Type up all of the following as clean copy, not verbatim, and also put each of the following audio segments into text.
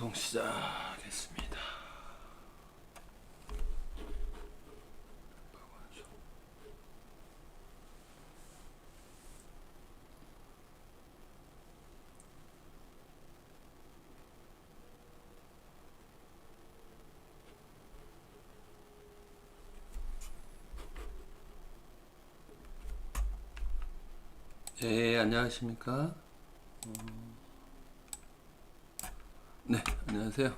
방송 시작했습니다. 네, 안녕하십니까? 네, 안녕하세요.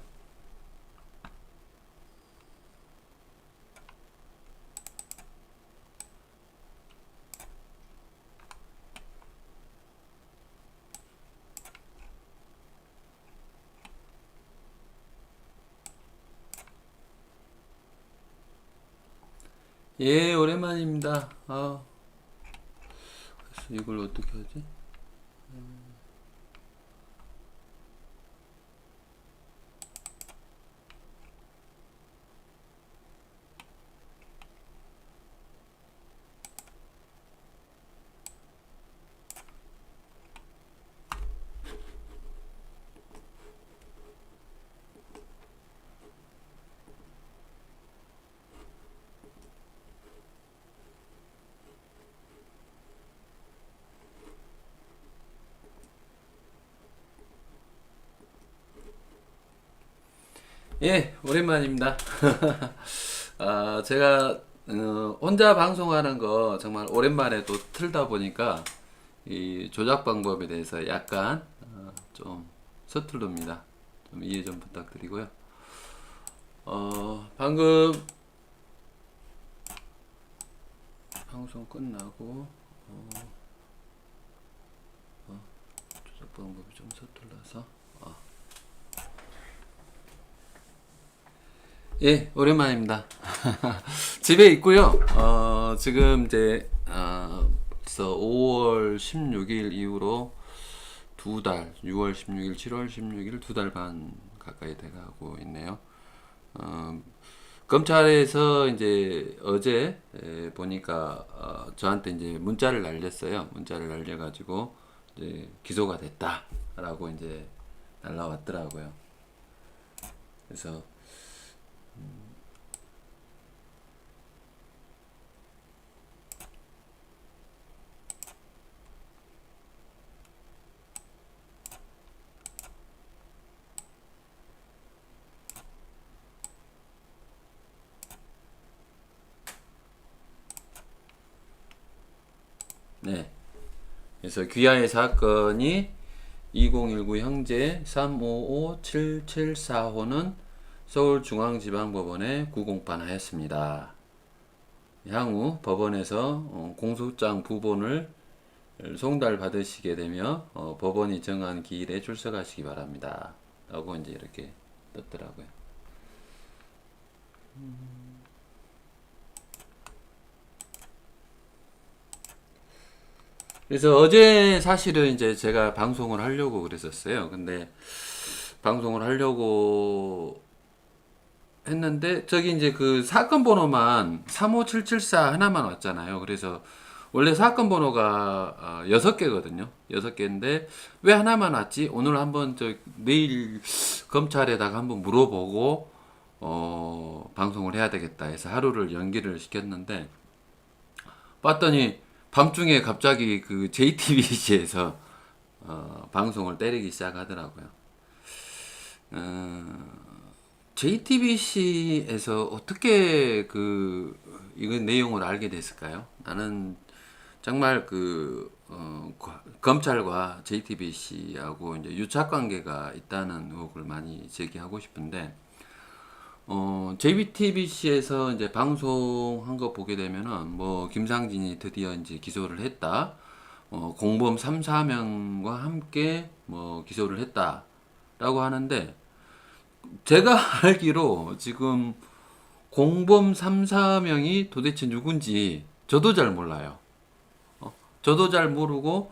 예, 오랜만입니다. 그래서 이걸 어떻게 하지? 예, 오랜만입니다. 제가 혼자 방송하는 거 정말 오랜만에 또 틀다 보니까 이 조작 방법에 대해서 약간 좀 서투릅니다. 좀 이해 좀 부탁드리고요. 방금 방송 끝나고 조작 방법이 좀 서툴러서 예, 오랜만입니다. 집에 있고요. 지금 이제 그래서 5월 16일 이후로 두 달, 6월 16일, 7월 16일 두 달 반 가까이 돼가고 있네요. 검찰에서 이제 어제 보니까 저한테 이제 문자를 날렸어요. 문자를 날려가지고 이제 기소가 됐다라고 이제 날라왔더라고요. 그래서 네. 그래서 귀하의 사건이 2019 형제 3557745는 서울중앙지방법원에 구공판하였습니다. 향후 법원에서 공소장 부본을 송달받으시게 되며 법원이 정한 기일에 출석하시기 바랍니다. 라고 이제 이렇게 떴더라고요. 그래서 어제 사실은 이제 제가 방송을 하려고 그랬었어요. 근데 방송을 하려고 했는데 저기 이제 그 사건 번호만 35774 하나만 왔잖아요. 그래서 원래 사건 번호가 6개거든요. 6개인데 왜 하나만 왔지? 오늘 한번 내일 검찰에다가 한번 물어보고 방송을 해야 되겠다 해서 하루를 연기를 시켰는데 봤더니 밤중에 갑자기 그 JTBC에서 방송을 때리기 시작하더라고요. JTBC에서 어떻게 이건 내용을 알게 됐을까요? 나는 정말 검찰과 JTBC하고 이제 유착 관계가 있다는 의혹을 많이 제기하고 싶은데, JTBC에서 이제 방송한 거 보게 되면은 뭐 김상진이 드디어 이제 기소를 했다. 공범 3, 4명과 함께 뭐 기소를 했다라고 하는데 제가 알기로 지금 공범 3, 4명이 도대체 누군지 저도 잘 몰라요. 저도 잘 모르고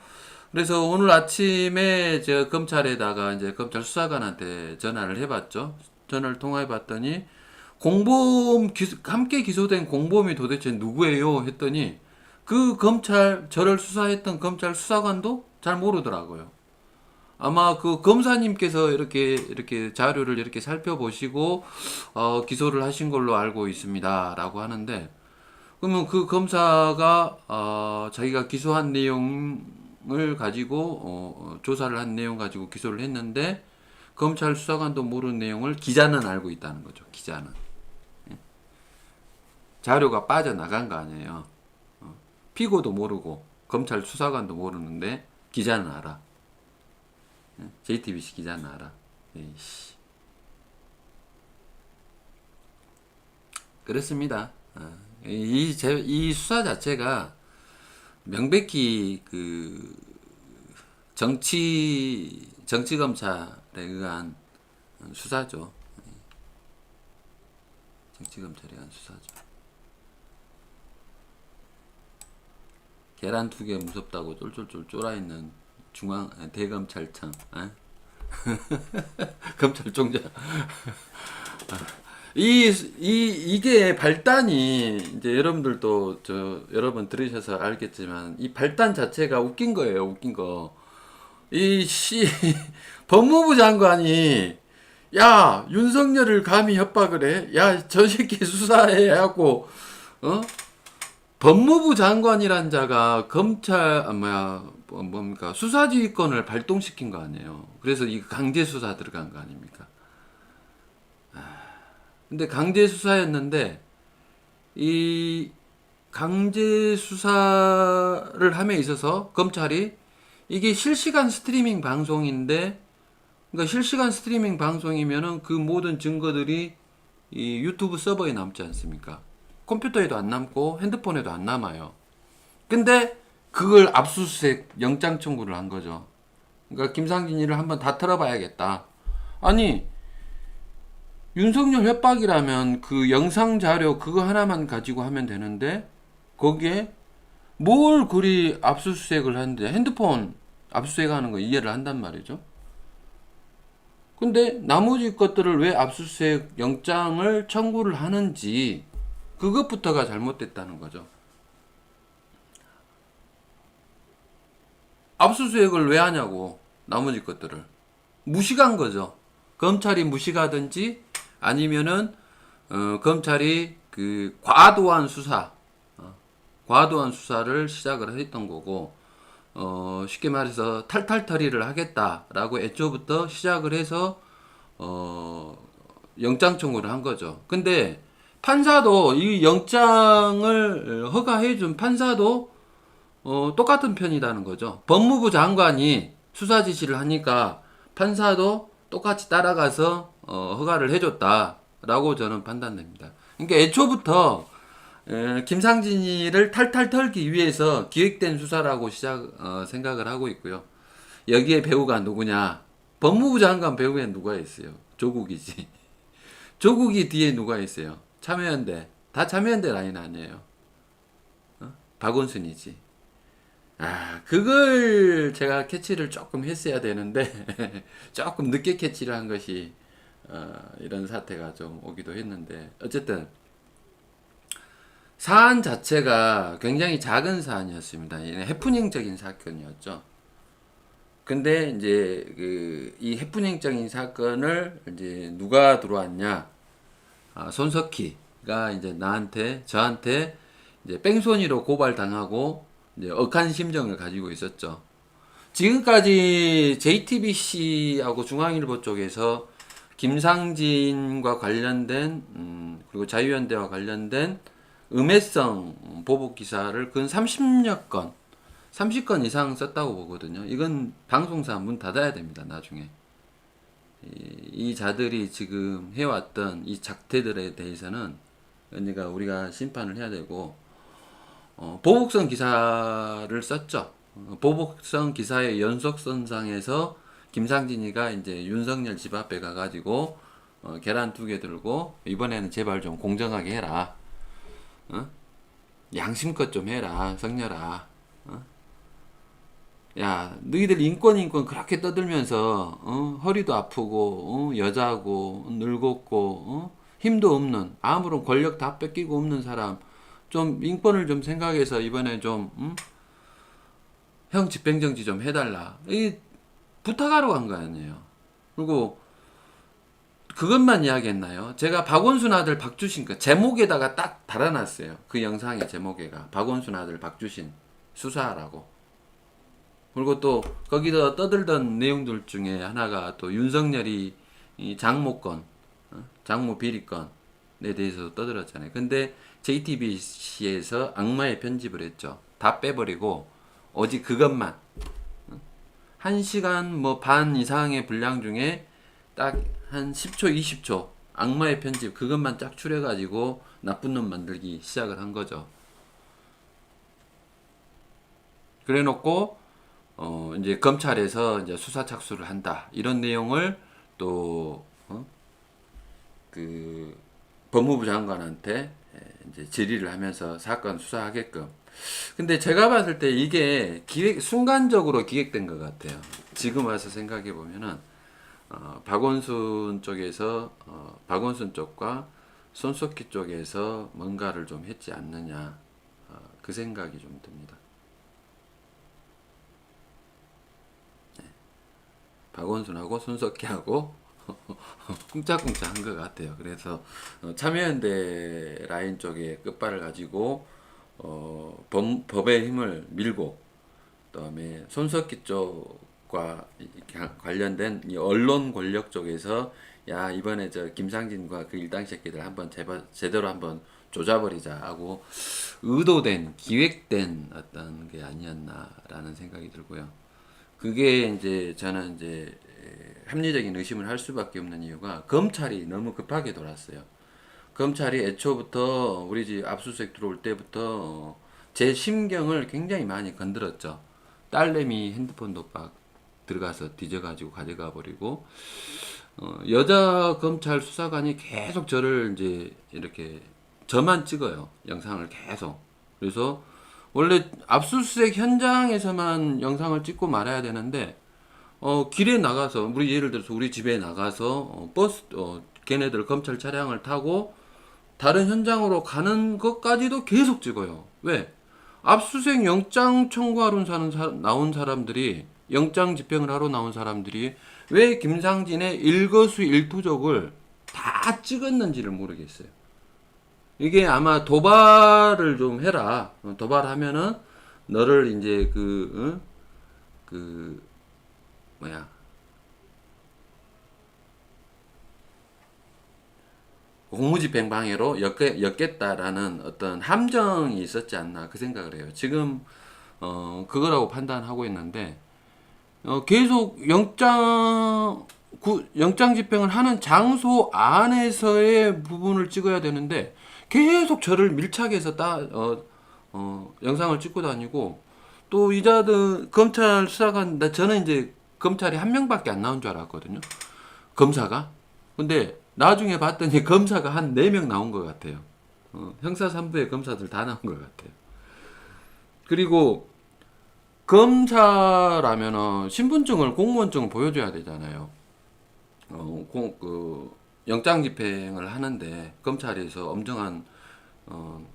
그래서 오늘 아침에 제가 검찰에다가 이제 검찰 수사관한테 전화를 해봤죠. 전화를 통화해봤더니 함께 기소된 공범이 도대체 누구예요? 했더니 저를 수사했던 검찰 수사관도 잘 모르더라고요. 아마 그 검사님께서 이렇게 자료를 이렇게 살펴보시고 기소를 하신 걸로 알고 있습니다라고 하는데, 그러면 그 검사가 자기가 기소한 내용을 가지고 조사를 한 내용 가지고 기소를 했는데, 검찰 수사관도 모르는 내용을 기자는 알고 있다는 거죠. 기자는 자료가 빠져나간 거 아니에요. 피고도 모르고 검찰 수사관도 모르는데 기자는 알아. JTBC 기자는 알아. 에이씨. 그렇습니다. 이 수사 자체가 명백히 그 정치 검찰에 의한 수사죠. 정치 검찰에 의한 수사죠. 계란 2개 무섭다고 쫄쫄쫄 쫄아있는 대검찰청, 검찰총장. 이게 발단이, 이제 여러분들도 여러 번 들으셔서 알겠지만, 이 발단 자체가 웃긴 거예요, 웃긴 거. 법무부 장관이, 야, 윤석열을 감히 협박을 해? 야, 저 새끼 수사해. 하고, 법무부 장관이란 자가 뭡니까, 수사지휘권을 발동시킨 거 아니에요. 그래서 이 강제 수사 들어간 거 아닙니까? 근데 강제 수사였는데, 이 강제 수사를 함에 있어서 검찰이, 이게 실시간 스트리밍 방송인데, 그러니까 실시간 스트리밍 방송이면은 그 모든 증거들이 이 유튜브 서버에 남지 않습니까? 컴퓨터에도 안 남고 핸드폰에도 안 남아요. 근데 그걸 압수수색 영장 청구를 한 거죠. 그러니까 김상진 일을 한번 다 털어봐야겠다. 아니, 윤석열 협박이라면 그 영상 자료 그거 하나만 가지고 하면 되는데, 거기에 뭘 그리 압수수색을 하는데, 핸드폰 압수수색하는 거 이해를 한단 말이죠. 근데 나머지 것들을 왜 압수수색 영장을 청구를 하는지, 그것부터가 잘못됐다는 거죠. 압수수색을 왜 하냐고, 나머지 것들을. 무식한 거죠. 검찰이 무식하든지, 아니면은, 검찰이 그 과도한 수사를 시작을 했던 거고, 쉽게 말해서 탈탈털이를 하겠다라고 애초부터 시작을 해서, 영장 청구를 한 거죠. 근데, 판사도 이 영장을 허가해준 판사도 똑같은 편이라는 거죠. 법무부 장관이 수사 지시를 하니까 판사도 똑같이 따라가서 허가를 해줬다라고 저는 판단됩니다. 그러니까 애초부터 김상진이를 탈탈 털기 위해서 기획된 수사라고 생각을 하고 있고요. 여기에 배우가 누구냐? 법무부 장관 배우에 누가 있어요? 조국이지. 조국이 뒤에 누가 있어요? 참여연대. 다 참여연대 라인 아니에요. 박원순이지. 그걸 제가 캐치를 조금 했어야 되는데, 조금 늦게 캐치를 한 것이, 이런 사태가 좀 오기도 했는데, 어쨌든, 사안 자체가 굉장히 작은 사안이었습니다. 해프닝적인 사건이었죠. 근데, 이제, 이 해프닝적인 사건을, 이제, 누가 들어왔냐? 손석희가 이제 저한테 이제 뺑소니로 고발당하고 이제 억한 심정을 가지고 있었죠. 지금까지 JTBC하고 중앙일보 쪽에서 김상진과 관련된 그리고 자유연대와 관련된 음해성 보복 기사를 근 30건 이상 썼다고 보거든요. 이건 방송사 문 닫아야 됩니다. 나중에. 이 자들이 지금 해왔던 이 작태들에 대해서는 우리가 심판을 해야 되고, 보복성 기사를 썼죠. 보복성 기사의 연속선상에서 김상진이가 이제 윤석열 집 앞에 가가지고 계란 2개 들고, 이번에는 제발 좀 공정하게 해라. 양심껏 좀 해라, 성렬아. 야, 너희들 인권 그렇게 떠들면서 허리도 아프고 여자고 늙었고 힘도 없는, 아무런 권력 다 뺏기고 없는 사람, 좀 인권을 좀 생각해서 이번에 좀 형 집행정지 좀 해달라. 부탁하러 간 거 아니에요. 그리고 그것만 이야기했나요? 제가 박원순 아들 박주신 그 제목에다가 딱 달아놨어요. 그 영상의 제목에가 박원순 아들 박주신 수사하라고. 그리고 또 거기서 떠들던 내용들 중에 하나가 또 윤석열이 이 장모건, 장모 비리건에 대해서 떠들었잖아요. 근데 JTBC에서 악마의 편집을 했죠. 다 빼버리고 오직 그것만 1시간 뭐 반 이상의 분량 중에 딱 한 10초, 20초 악마의 편집 그것만 쫙 추려가지고 나쁜 놈 만들기 시작을 한 거죠. 그래놓고 이제 검찰에서 이제 수사 착수를 한다 이런 내용을 또 그 법무부 장관한테 이제 질의를 하면서 사건 수사하게끔. 근데 제가 봤을 때 이게 순간적으로 기획된 것 같아요. 지금 와서 생각해 보면은 박원순 쪽에서 박원순 쪽과 손석희 쪽에서 뭔가를 좀 했지 않느냐 그 생각이 좀 듭니다. 네. 박원순하고 손석희하고 쿵짝쿵짝 한 것 같아요. 그래서 참여연대 라인 쪽의 끝발을 가지고 법의 힘을 밀고 그다음에 손석희 쪽과 관련된 이 언론 권력 쪽에서 야 이번에 저 김상진과 그 일당 새끼들 한번 제대로 한번 조져버리자 하고 의도된 기획된 어떤 게 아니었나라는 생각이 들고요. 그게 이제 저는 이제 합리적인 의심을 할 수밖에 없는 이유가 검찰이 너무 급하게 돌았어요. 검찰이 애초부터 우리 집 압수수색 들어올 때부터 제 심경을 굉장히 많이 건드렸죠. 딸내미 핸드폰도 막 들어가서 뒤져가지고 가져가 버리고 여자 검찰 수사관이 계속 저를 이제 이렇게 저만 찍어요. 영상을 계속. 그래서 원래 압수수색 현장에서만 영상을 찍고 말아야 되는데 길에 나가서 우리 예를 들어서 우리 집에 나가서 버스 걔네들 검찰 차량을 타고 다른 현장으로 가는 것까지도 계속 찍어요. 왜? 압수수색 영장 청구하러 나온 사람들이 영장 집행을 하러 나온 사람들이 왜 김상진의 일거수일투족을 다 찍었는지를 모르겠어요. 이게 아마 도발을 좀 해라. 도발하면은 너를 이제 그 뭐야 공무집행 방해로 엮겠다라는 어떤 함정이 있었지 않나 그 생각을 해요. 지금 그거라고 판단하고 있는데 계속 영장 집행을 하는 장소 안에서의 부분을 찍어야 되는데 계속 저를 밀착해서 영상을 찍고 다니고 또 이자들 검찰 수사관 저는 이제 검찰이 한 명밖에 안 나온 줄 알았거든요. 검사가. 근데 나중에 봤더니 검사가 한 4명 나온 것 같아요. 형사 3부의 검사들 다 나온 것 같아요. 그리고 검사라면은 신분증을 공무원증을 보여줘야 되잖아요. 영장 집행을 하는데 검찰에서 엄정한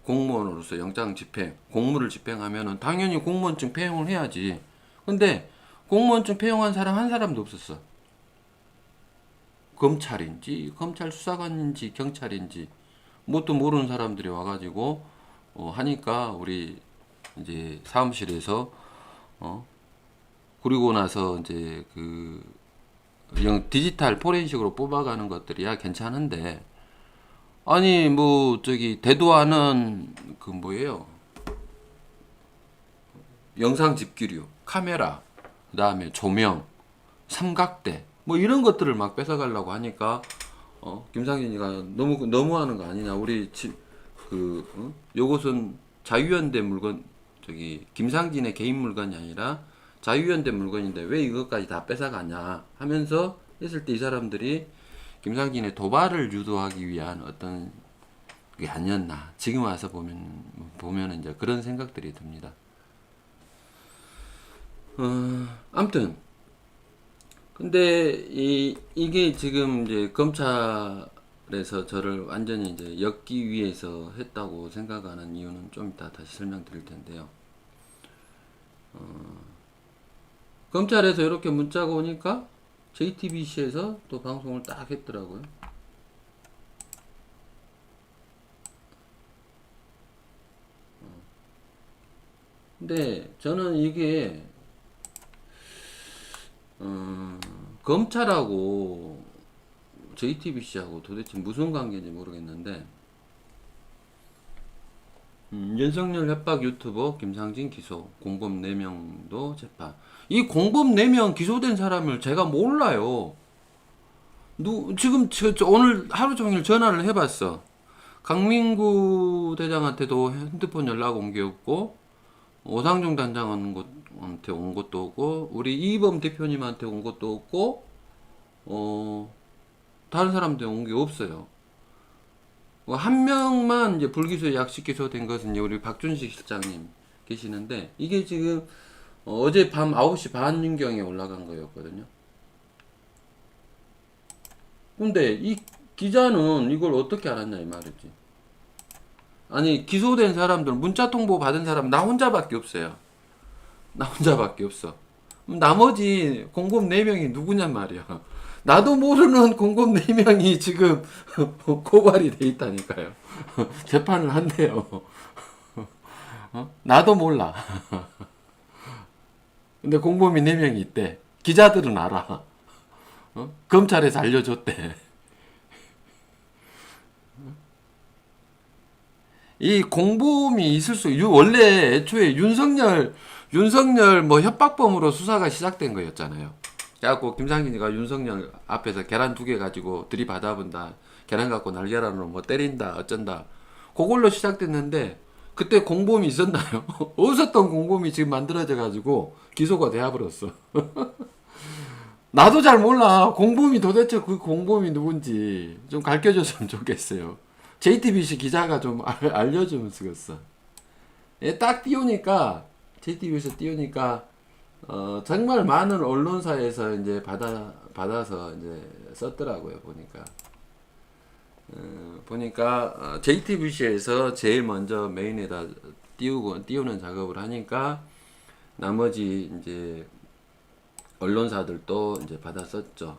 공무원으로서 영장 집행, 공무를 집행하면은 당연히 공무원증 폐용을 해야지. 근데 공무원증 폐용한 사람 한 사람도 없었어. 검찰인지 검찰 수사관인지 경찰인지 뭣도 모르는 사람들이 와가지고 하니까 우리 이제 사무실에서 그리고 나서 이제 디지털 포렌식으로 뽑아가는 것들이야 괜찮은데 아니 뭐 저기 대도하는 그 뭐예요 영상 집기류 카메라 그다음에 조명 삼각대 뭐 이런 것들을 막 뺏어가려고 하니까 김상진이가 너무하는 거 아니냐 우리 요것은 자유연대 물건 저기 김상진의 개인 물건이 아니라 자유연대 물건인데 왜 이것까지 다 뺏어가냐 하면서 했을 때 이 사람들이 김상진의 도발을 유도하기 위한 어떤 게 아니었나 지금 와서 보면 이제 그런 생각들이 듭니다. 아무튼 근데 이게 지금 이제 검찰에서 저를 완전히 이제 엮기 위해서 했다고 생각하는 이유는 좀 이따 다시 설명드릴 텐데요. 검찰에서 이렇게 문자가 오니까 JTBC에서 또 방송을 딱 했더라고요. 근데 저는 이게 검찰하고 JTBC하고 도대체 무슨 관계인지 모르겠는데 윤석열 협박 유튜버 김상진 기소, 공범 4명도 재판. 이 공범 4명 기소된 사람을 제가 몰라요. 지금 오늘 하루 종일 전화를 해봤어. 강민구 대장한테도 핸드폰 연락 온 게 없고, 오상종 단장한테 온 것도 없고, 우리 이범 대표님한테 온 것도 없고, 다른 사람한테 온 게 없어요. 한 명만 이제 불기소 약식 기소된 것은 이제 우리 박준식 실장님 계시는데, 이게 지금 어제 밤 9시 반경에 올라간 거였거든요. 근데 이 기자는 이걸 어떻게 알았냐 이 말이지. 아니 기소된 사람들 문자 통보 받은 사람 나 혼자밖에 없어요. 나 혼자밖에 없어. 나머지 공범 4명이 누구냔 말이야. 나도 모르는 공범 4명이 지금 고발이 돼 있다니까요. 재판을 한대요. 나도 몰라. 근데 공범이 4명이 있대. 기자들은 알아. 검찰에서 알려줬대. 이 공범이 있을 원래 애초에 윤석열 뭐 협박범으로 수사가 시작된 거였잖아요. 그래갖고 김상진이가 윤석열 앞에서 계란 2개 가지고 들이받아본다. 계란 갖고 날계란으로 뭐 때린다 어쩐다. 그걸로 시작됐는데 그때 공범이 있었나요? 없었던 공범이 지금 만들어져 가지고 기소가 되어버렸어. 나도 잘 몰라. 공범이 도대체 그 공범이 누군지 좀 가르쳐줬으면 좋겠어요. JTBC 기자가 좀 알려주면 쓰겠어. 딱 띄우니까 JTBC에서 띄우니까 정말 많은 언론사에서 이제 받아서 이제 썼더라고요. 보니까 JTBC에서 제일 먼저 메인에다 띄우는 작업을 하니까 나머지 이제 언론사들도 이제 받아 썼죠.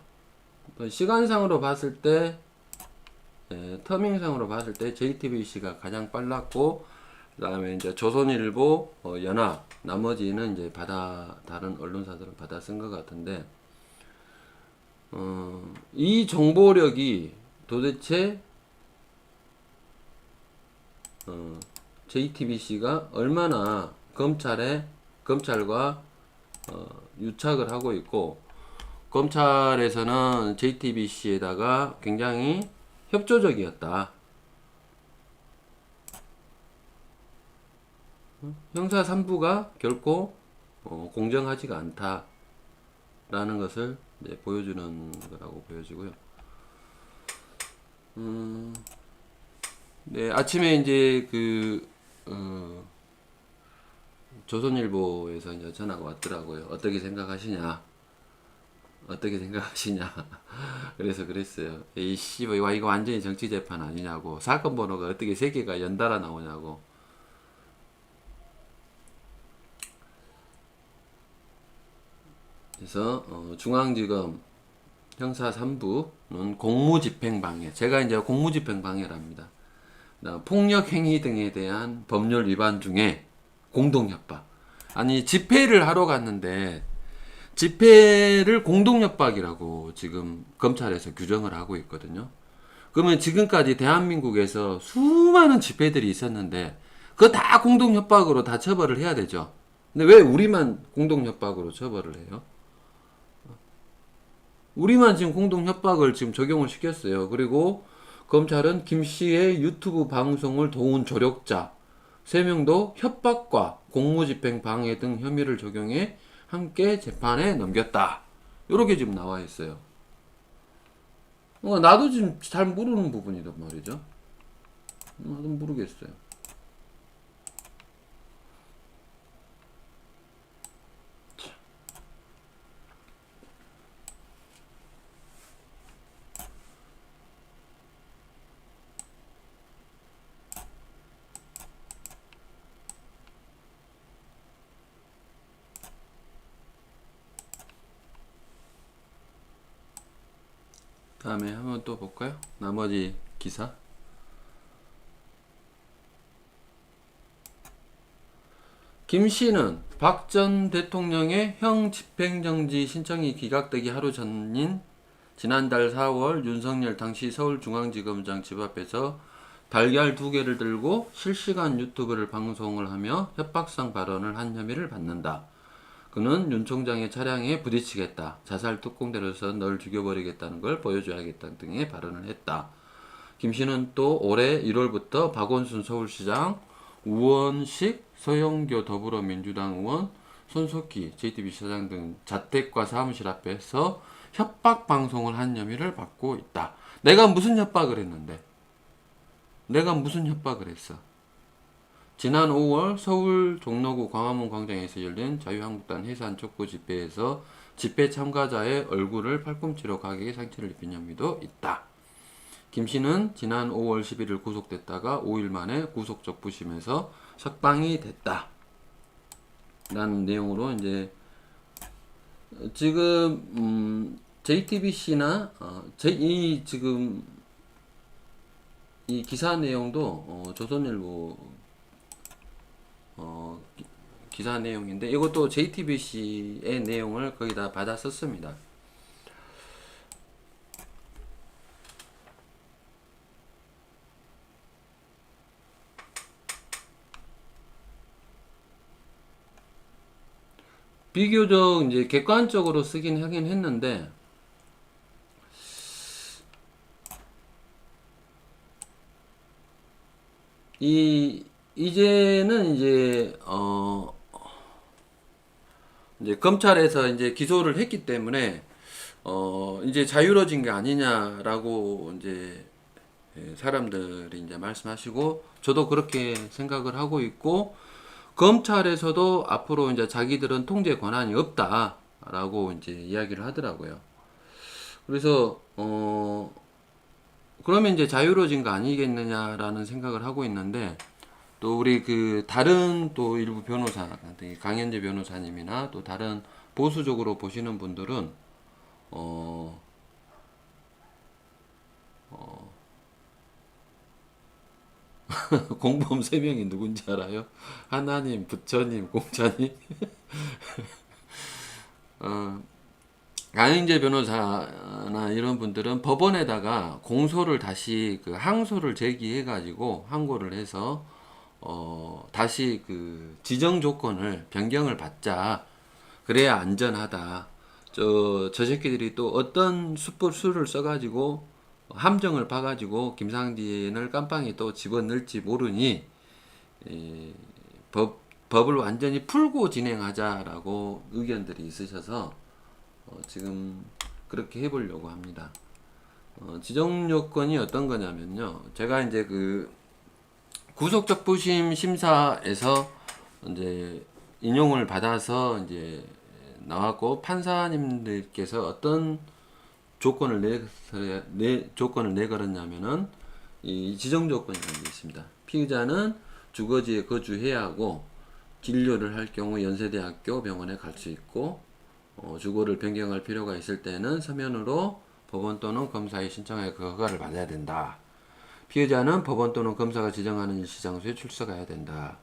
시간상으로 봤을 때 터밍상으로 봤을 때 JTBC가 가장 빨랐고 그다음에 이제 조선일보, 연합 나머지는 이제 다른 언론사들은 받아 쓴 것 같은데 이 정보력이 도대체 JTBC가 얼마나 검찰과 유착을 하고 있고 검찰에서는 JTBC에다가 굉장히 협조적이었다. 형사 3부가 결코 공정하지가 않다라는 것을 이제 보여주는 거라고 보여지고요. 네, 아침에 이제 조선일보에서 이제 전화가 왔더라고요. 어떻게 생각하시냐? 그래서 그랬어요. 와, 이거 완전히 정치 재판 아니냐고. 사건 번호가 어떻게 3개가 연달아 나오냐고. 그래서 중앙지검 형사 3부는 공무집행방해. 제가 이제 공무집행방해랍니다. 폭력행위 등에 대한 법률 위반 중에 공동협박. 아니 집회를 하러 갔는데 집회를 공동협박이라고 지금 검찰에서 규정을 하고 있거든요. 그러면 지금까지 대한민국에서 수많은 집회들이 있었는데 그거 다 공동협박으로 다 처벌을 해야 되죠. 근데 왜 우리만 공동협박으로 처벌을 해요? 우리만 지금 공동협박을 지금 적용을 시켰어요. 그리고 검찰은 김 씨의 유튜브 방송을 도운 조력자 3명도 협박과 공무집행 방해 등 혐의를 적용해 함께 재판에 넘겼다. 이렇게 지금 나와 있어요. 나도 지금 잘 모르는 부분이란 말이죠. 나도 모르겠어요. 다음에 한번 또 볼까요? 나머지 기사. 김 씨는 박 전 대통령의 형 집행정지 신청이 기각되기 하루 전인 지난달 4월 윤석열 당시 서울중앙지검장 집 앞에서 달걀 2개를 들고 실시간 유튜브를 방송을 하며 협박성 발언을 한 혐의를 받는다. 그는 윤 총장의 차량에 부딪히겠다, 자살 특공대로서 널 죽여버리겠다는 걸 보여줘야겠다 등의 발언을 했다. 김 씨는 또 올해 1월부터 박원순 서울시장, 우원식 서영교 더불어민주당 의원, 손석희 JTBC 사장 등 자택과 사무실 앞에서 협박 방송을 한 혐의를 받고 있다. 내가 무슨 협박을 했는데? 내가 무슨 협박을 했어? 지난 5월 서울 종로구 광화문 광장에서 열린 자유한국당 해산 촉구 집회에서 집회 참가자의 얼굴을 팔꿈치로 가격에 상처를 입힌 혐의도 있다. 김 씨는 지난 5월 11일 구속됐다가 5일 만에 구속적부심에서 석방이 됐다. 라는 내용으로 이제 지금 JTBC나 지금 이 기사 내용도 조선일보 기사 내용인데 이것도 JTBC의 내용을 거의 다 받아 썼습니다. 비교적 이제 객관적으로 쓰긴 하긴 했는데 이제는 이제 검찰에서 이제 기소를 했기 때문에 이제 자유로워진 게 아니냐라고 이제 사람들이 이제 말씀하시고 저도 그렇게 생각을 하고 있고 검찰에서도 앞으로 이제 자기들은 통제 권한이 없다라고 이제 이야기를 하더라고요. 그래서 그러면 이제 자유로워진 거 아니겠느냐라는 생각을 하고 있는데 또 우리 그 다른 또 일부 변호사, 강현재 변호사님이나 또 다른 보수적으로 보시는 분들은 공범 3명이 누군지 알아요? 하나님, 부처님, 공자님. 강현재 변호사나 이런 분들은 법원에다가 공소를 다시 그 항소를 제기해 가지고 항고를 해서 다시 그 지정 조건을 변경을 받자. 그래야 안전하다. 저 새끼들이 또 어떤 수를 써가지고 함정을 봐가지고 김상진을 깜빵에 또 집어넣을지 모르니 법을 완전히 풀고 진행하자라고 의견들이 있으셔서 지금 그렇게 해보려고 합니다. 지정 요건이 어떤 거냐면요. 제가 이제 그 구속적부심 심사에서 이제 인용을 받아서 이제 나왔고 판사님들께서 어떤 조건을 조건을 내걸었냐면은 이 지정 조건이라는 게 있습니다. 피의자는 주거지에 거주해야 하고 진료를 할 경우 연세대학교 병원에 갈 수 있고 주거를 변경할 필요가 있을 때는 서면으로 법원 또는 검사에 신청하여 그 허가를 받아야 된다. 피의자는 법원 또는 검사가 지정하는 일시장소에 출석해야 된다.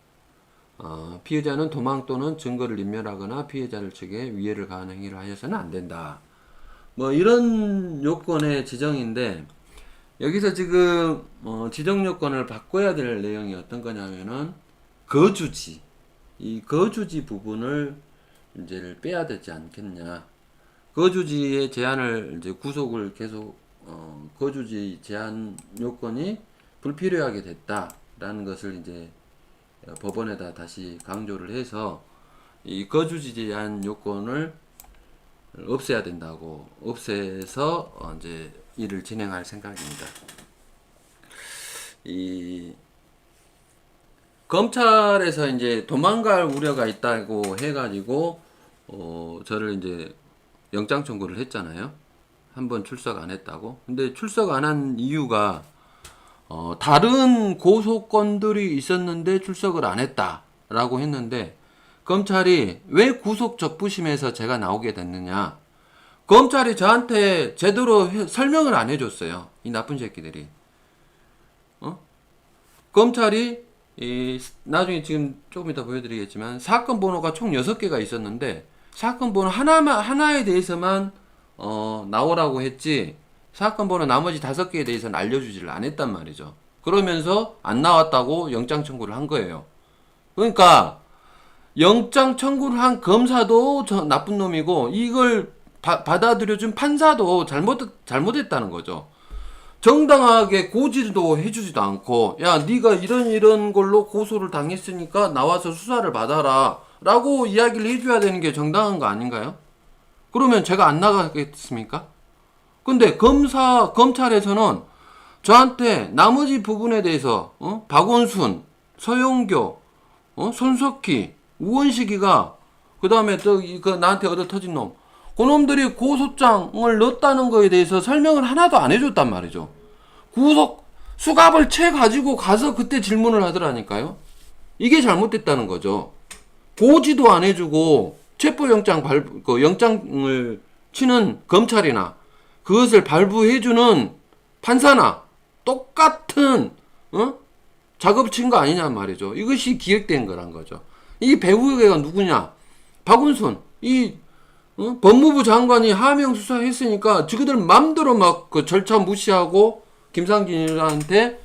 피의자는 도망 또는 증거를 인멸하거나 피해자를 측에 위해를 가하는 행위를 하여서는 안 된다. 뭐 이런 요건의 지정인데 여기서 지금 지정 요건을 바꿔야 될 내용이 어떤 거냐면은 거주지, 이 거주지 부분을 이제 빼야 되지 않겠냐. 거주지의 제한을 이제 구속을 계속 거주지 제한 요건이 불필요하게 됐다라는 것을 이제 법원에다 다시 강조를 해서 이 거주지 제한 요건을 없애야 된다고 없애서 이제 일을 진행할 생각입니다. 이 검찰에서 이제 도망갈 우려가 있다고 해가지고 저를 이제 영장 청구를 했잖아요. 한번 출석 안 했다고. 근데 출석 안 한 이유가 다른 고소건들이 있었는데 출석을 안 했다라고 했는데 검찰이 왜 구속적부심에서 제가 나오게 됐느냐? 검찰이 저한테 제대로 설명을 안 해줬어요. 이 나쁜 새끼들이. 어? 검찰이 나중에 지금 조금 이따 보여드리겠지만 사건 번호가 총 6개가 있었는데 사건 번호 하나에 대해서만 나오라고 했지 사건 번호 나머지 5개에 대해서는 알려주지를 않았단 말이죠. 그러면서 안 나왔다고 영장 청구를 한 거예요. 그러니까 영장 청구를 한 검사도 나쁜 놈이고 이걸 받아들여준 판사도 잘못했다는 거죠. 정당하게 고지도 해주지도 않고 야 네가 이런 걸로 고소를 당했으니까 나와서 수사를 받아라 라고 이야기를 해줘야 되는 게 정당한 거 아닌가요? 그러면 제가 안 나가겠습니까? 근데 검찰에서는 저한테 나머지 부분에 대해서 박원순, 서영교, 손석희, 우원식이가 그 다음에 나한테 얻어 터진 놈 그놈들이 고소장을 넣었다는 거에 대해서 설명을 하나도 안 해줬단 말이죠. 수갑을 채 가지고 가서 그때 질문을 하더라니까요. 이게 잘못됐다는 거죠. 고지도 안 해주고 영장을 치는 검찰이나 그것을 발부해주는 판사나 똑같은 작업을 친 거 아니냐 말이죠. 이것이 기획된 거란 거죠. 이 배우가 누구냐? 박원순 법무부 장관이 하명 수사했으니까 지그들 맘대로 막 그 절차 무시하고 김상진한테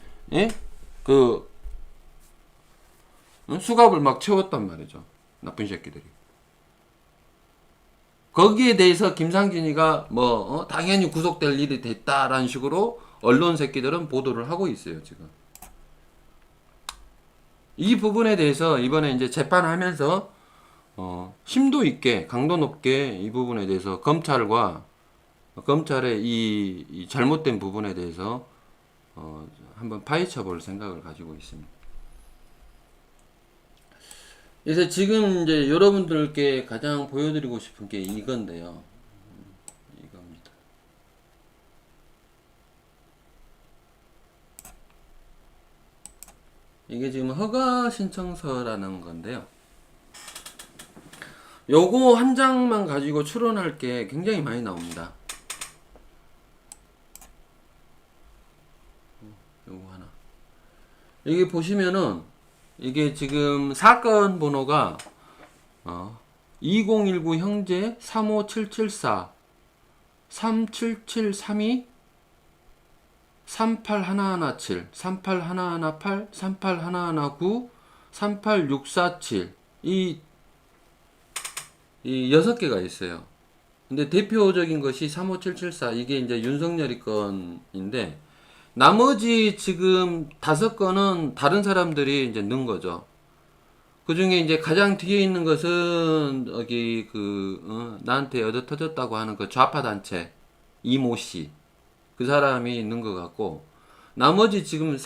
수갑을 막 채웠단 말이죠. 나쁜 새끼들이. 거기에 대해서 김상진이가 당연히 구속될 일이 됐다라는 식으로 언론 새끼들은 보도를 하고 있어요, 지금. 이 부분에 대해서 이번에 이제 재판하면서 심도 있게, 강도 높게 이 부분에 대해서 검찰의 이 잘못된 부분에 대해서 한번 파헤쳐 볼 생각을 가지고 있습니다. 그래서 지금 이제 여러분들께 가장 보여드리고 싶은 게 이건데요. 이겁니다. 이게 지금 허가 신청서라는 건데요. 요거 한 장만 가지고 추론할 게 굉장히 많이 나옵니다. 요거 하나. 여기 보시면은 이게 지금 사건 번호가 2019 형제 35774 37732 38117 38118 38119 38647 이 6개가 있어요. 근데 대표적인 것이 35774 이게 이제 윤석열이 건인데 나머지 지금 5건은 다른 사람들이 이제 넣은 거죠. 그 중에 이제 가장 뒤에 있는 것은 여기 나한테 얻어 터졌다고 하는 그 좌파 단체 이모 씨. 그 사람이 넣은 것 같고 나머지 지금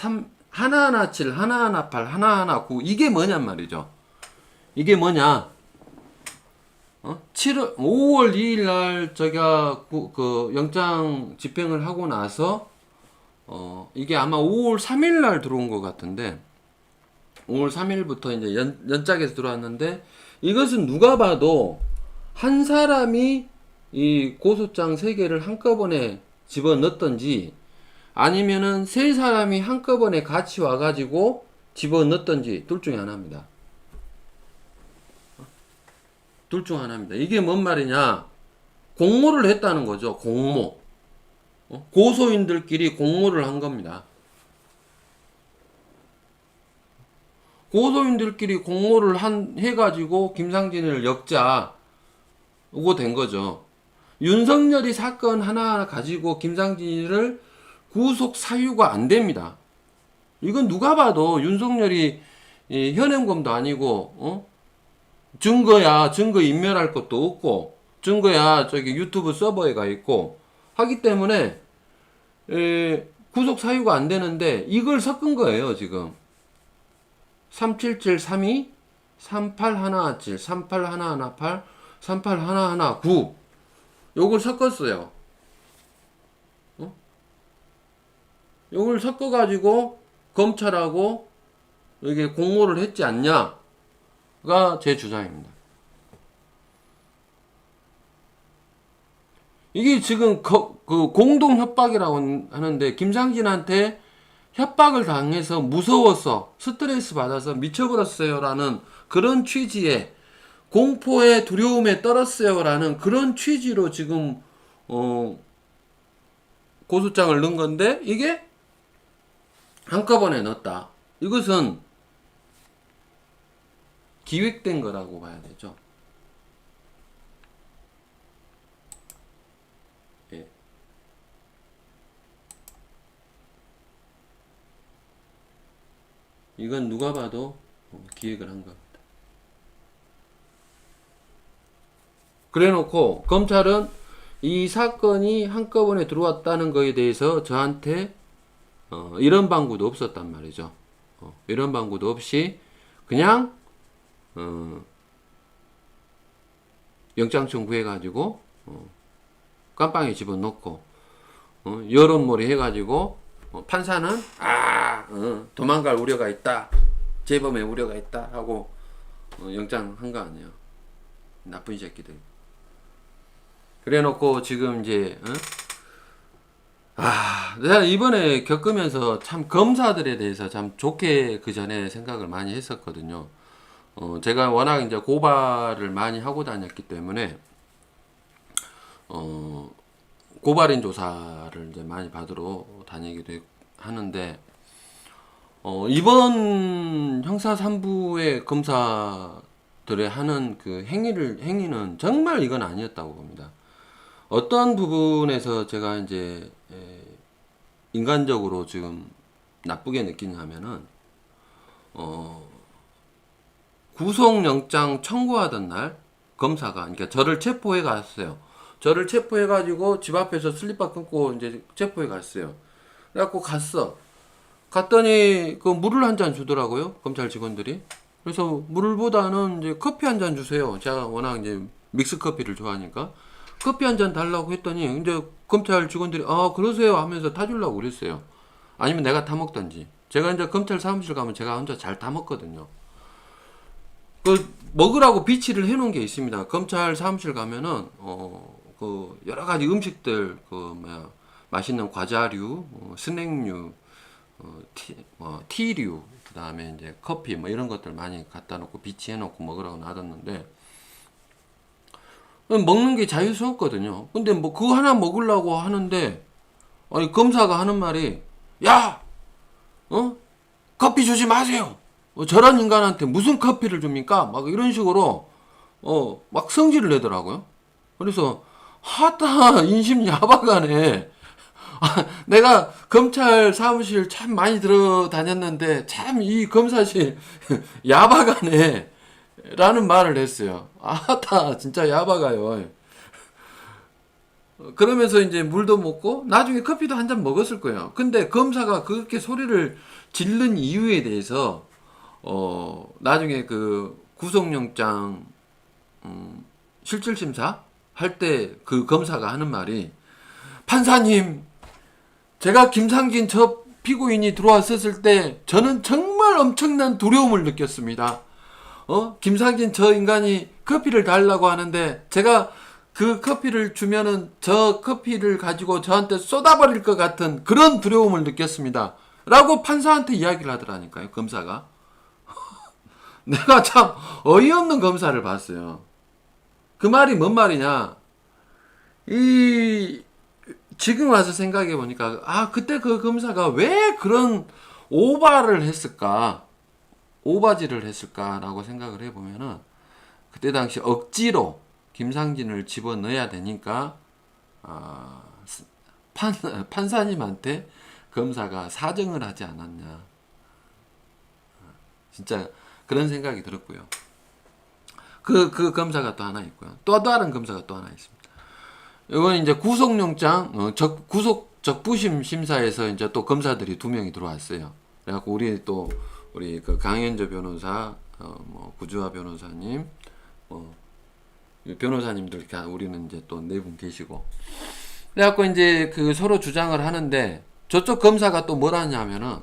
117, 118, 119 이게 뭐냔 말이죠. 이게 뭐냐? 5월 2일 날 저기가 영장 집행을 하고 나서 이게 아마 5월 3일 날 들어온 것 같은데 5월 3일부터 이제 연짝에서 들어왔는데 이것은 누가 봐도 한 사람이 이 고소장 3개를 한꺼번에 집어넣었던지 아니면은 3사람이 한꺼번에 같이 와가지고 집어넣었던지 둘 중에 하나입니다. 둘 중 하나입니다. 이게 뭔 말이냐? 공모를 했다는 거죠. 공모. 고소인들끼리 공모를 한 겁니다. 고소인들끼리 공모를 해가지고 김상진을 엮자고 된 거죠. 윤석열이 사건 하나하나 가지고 김상진을 구속 사유가 안 됩니다. 이건 누가 봐도 윤석열이 현행범도 아니고 증거 인멸할 것도 없고 증거야 저기 유튜브 서버에 가 있고 하기 때문에 구속 사유가 안 되는데 이걸 섞은 거예요 지금. 37732 38117 38118 38119 요걸 섞었어요. 요걸 섞어 가지고 검찰하고 이게 공모를 했지 않냐가 제 주장입니다. 이게 지금 그 공동 협박이라고 하는데 김상진한테 협박을 당해서 무서워서 스트레스 받아서 미쳐버렸어요라는 그런 취지의 공포에 두려움에 떨었어요라는 그런 취지로 지금 고소장을 넣은 건데 이게 한꺼번에 넣었다. 이것은 기획된 거라고 봐야 되죠. 예. 이건 누가 봐도 기획을 한 겁니다. 그래 놓고 검찰은 이 사건이 한꺼번에 들어왔다는 거에 대해서 저한테 이런 방구도 없었단 말이죠. 이런 방구도 없이 그냥 영장 청구해가지고 깜빵에 집어넣고 여론몰이 해가지고 판사는 도망갈 우려가 있다, 재범의 우려가 있다 하고 영장 한 거 아니에요. 나쁜 새끼들. 그래놓고 지금 이제 내가 이번에 겪으면서 참 검사들에 대해서 참 좋게 그 전에 생각을 많이 했었거든요. 제가 워낙 이제 고발을 많이 하고 다녔기 때문에 고발인 조사를 이제 많이 받으러 다니기도 하는데 이번 형사 3부의 검사들의 하는 그 행위는 정말 이건 아니었다고 봅니다. 어떤 부분에서 제가 이제 인간적으로 지금 나쁘게 느끼냐면은 구속영장 청구하던 날 검사가 그러니까 저를 체포해 갔어요. 저를 체포해 가지고 집 앞에서 슬립바 끊고 이제 체포해 갔어요. 그래갖고 갔더니 그 물을 한 잔 주더라고요, 검찰 직원들이. 그래서 물보다는 이제 커피 한 잔 주세요. 제가 워낙 이제 믹스 커피를 좋아하니까 커피 한 잔 달라고 했더니 이제 검찰 직원들이 그러세요 하면서 타주려고 그랬어요. 아니면 내가 타먹던지. 제가 이제 검찰 사무실 가면 제가 혼자 잘 타먹거든요. 그 먹으라고 비치를 해놓은 게 있습니다. 검찰 사무실 가면은 그 여러 가지 음식들 맛있는 과자류, 스낵류, 티류, 그 다음에 이제 커피 이런 것들 많이 갖다 놓고 비치해놓고 먹으라고 놔뒀는데 먹는 게 자유스럽거든요. 근데 뭐 그거 하나 먹으려고 하는데 아니 검사가 하는 말이 야, 커피 주지 마세요. 저런 인간한테 무슨 커피를 줍니까? 막 이런 식으로 막 성질을 내더라고요. 그래서 하다 인심 야박하네. 내가 검찰 사무실 참 많이 들어다녔는데 참 이 검사실 야박하네 라는 말을 했어요. 아따 진짜 야박해요. 그러면서 이제 물도 먹고 나중에 커피도 한 잔 먹었을 거예요. 근데 검사가 그렇게 소리를 지른 이유에 대해서 나중에 그 구속영장 실질심사 할 때 그 검사가 하는 말이 판사님, 제가 김상진 저 피고인이 들어왔었을 때 저는 정말 엄청난 두려움을 느꼈습니다. 김상진 저 인간이 커피를 달라고 하는데 제가 그 커피를 주면은 저 커피를 가지고 저한테 쏟아버릴 것 같은 그런 두려움을 느꼈습니다. 라고 판사한테 이야기를 하더라니까요, 검사가. 내가 참 어이없는 검사를 봤어요. 그 말이 뭔 말이냐. 지금 와서 생각해 보니까, 그때 그 검사가 왜 그런 오바를 했을까? 오바지를 했을까라고 생각을 해보면은, 그때 당시 억지로 김상진을 집어넣어야 되니까, 판사님한테 검사가 사정을 하지 않았냐. 진짜 그런 생각이 들었고요. 그 검사가 또 하나 있고요. 또 다른 검사가 또 하나 있습니다. 이건 이제 구속영장, 구속 적부심 심사에서 이제 또 검사들이 2명이 들어왔어요. 그래갖고 우리 그 강현저 변호사, 구주화 변호사님, 변호사님들, 우리는 이제 또 4분 계시고. 그래갖고 이제 그 서로 주장을 하는데, 저쪽 검사가 또 뭐라 하냐면은,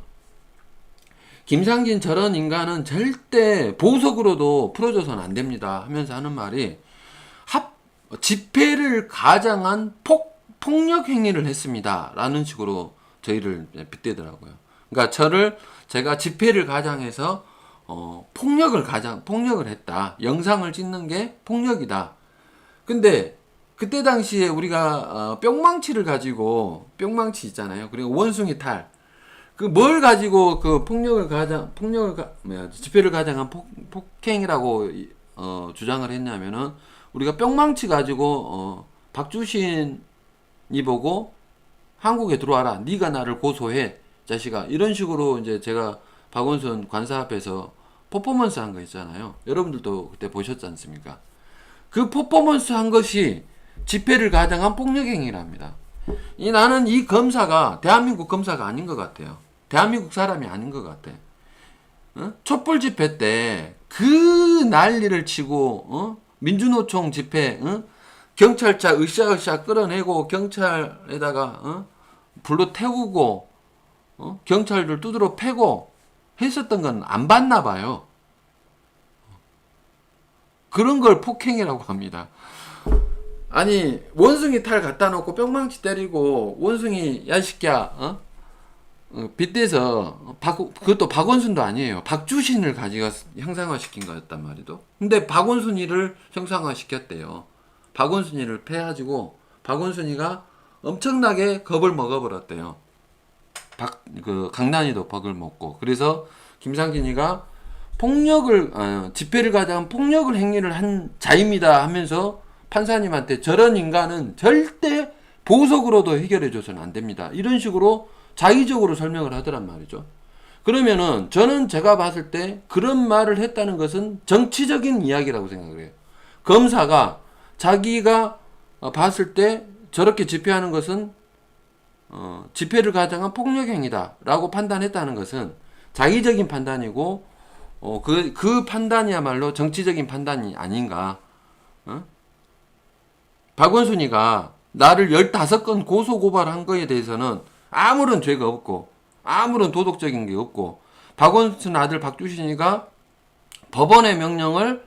김상진 저런 인간은 절대 보석으로도 풀어줘서는 안 됩니다 하면서 하는 말이 집회를 가장한 폭력 행위를 했습니다. 라는 식으로 저희를 빗대더라고요. 그러니까 제가 집회를 가장해서 폭력을 했다. 영상을 찍는 게 폭력이다. 근데 그때 당시에 우리가 뿅망치를 가지고 뿅망치 있잖아요. 그리고 원숭이 탈. 그 뭘 가지고 그 집회를 가장한 폭행이라고 주장을 했냐면은 우리가 뿅망치 가지고 박주신이 보고 한국에 들어와라. 네가 나를 고소해. 자식아. 이런 식으로 이제 제가 박원순 관사 앞에서 퍼포먼스 한 거 있잖아요. 여러분들도 그때 보셨지 않습니까? 그 퍼포먼스 한 것이 집회를 가장한 폭력행위랍니다. 나는 이 검사가 대한민국 검사가 아닌 것 같아요. 대한민국 사람이 아닌 것 같아. 촛불 집회 때 그 난리를 치고 민주노총 집회 경찰차 으쌰으쌰 끌어내고 경찰에다가 불로 태우고 경찰들 두드러 패고 했었던 건 안 봤나 봐요. 그런 걸 폭행이라고 합니다. 아니 원숭이 탈 갖다 놓고 뿅망치 때리고 원숭이 야식야 빗대서 그것도 박원순도 아니에요. 박주신을 가지고 형상화시킨 거였단 말이죠. 근데 박원순이를 형상화시켰대요. 박원순이를 패가지고 박원순이가 엄청나게 겁을 먹어버렸대요. 강난이도 겁을 먹고. 그래서 김상진이가 집회를 가장 폭력을 행위를 한 자입니다 하면서 판사님한테 저런 인간은 절대 보석으로도 해결해줘서는 안 됩니다. 이런 식으로 자의적으로 설명을 하더란 말이죠. 그러면은 저는 제가 봤을 때 그런 말을 했다는 것은 정치적인 이야기라고 생각을 해요. 검사가 자기가 봤을 때 저렇게 집회하는 것은 집회를 가장한 폭력행위다 라고 판단했다는 것은 자의적인 판단이고 그 판단이야말로 정치적인 판단이 아닌가. 박원순이가 나를 15건 고소고발한 거에 대해서는 아무런 죄가 없고 아무런 도덕적인 게 없고 박원순 아들 박주신이가 법원의 명령을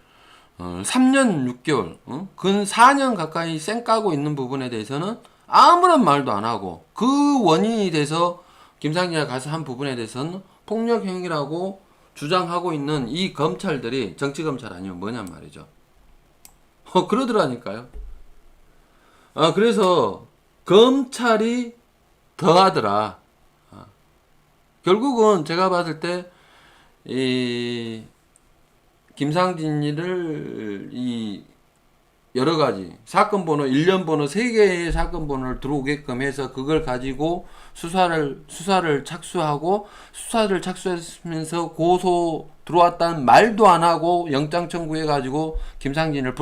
3년 6개월 근 4년 가까이 쌩까고 있는 부분에 대해서는 아무런 말도 안 하고 그 원인이 돼서 김상진이가 가서 한 부분에 대해서는 폭력행위라고 주장하고 있는 이 검찰들이 정치검찰 아니면 뭐냔 말이죠. 그러더라니까요. 그래서 검찰이 더하더라. 결국은 제가 봤을 때 이 김상진이를 이 여러 가지 사건 번호 1년 번호 3개의 사건 번호를 들어오게끔 해서 그걸 가지고 수사를 착수하고 수사를 착수하면서 고소 들어왔다는 말도 안 하고 영장 청구해 가지고 김상진을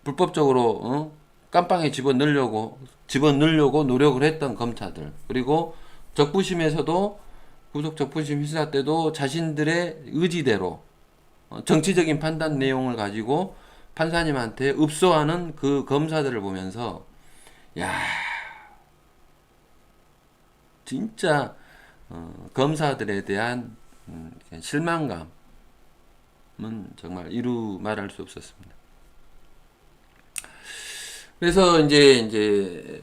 불법적으로 깜빵에 집어넣으려고 노력을 했던 검사들, 그리고 적부심에서도 구속 적부심 수사 때도 자신들의 의지대로 정치적인 판단 내용을 가지고 판사님한테 읍소하는 그 검사들을 보면서 야 진짜 검사들에 대한 실망감은 정말 이루 말할 수 없었습니다. 그래서 이제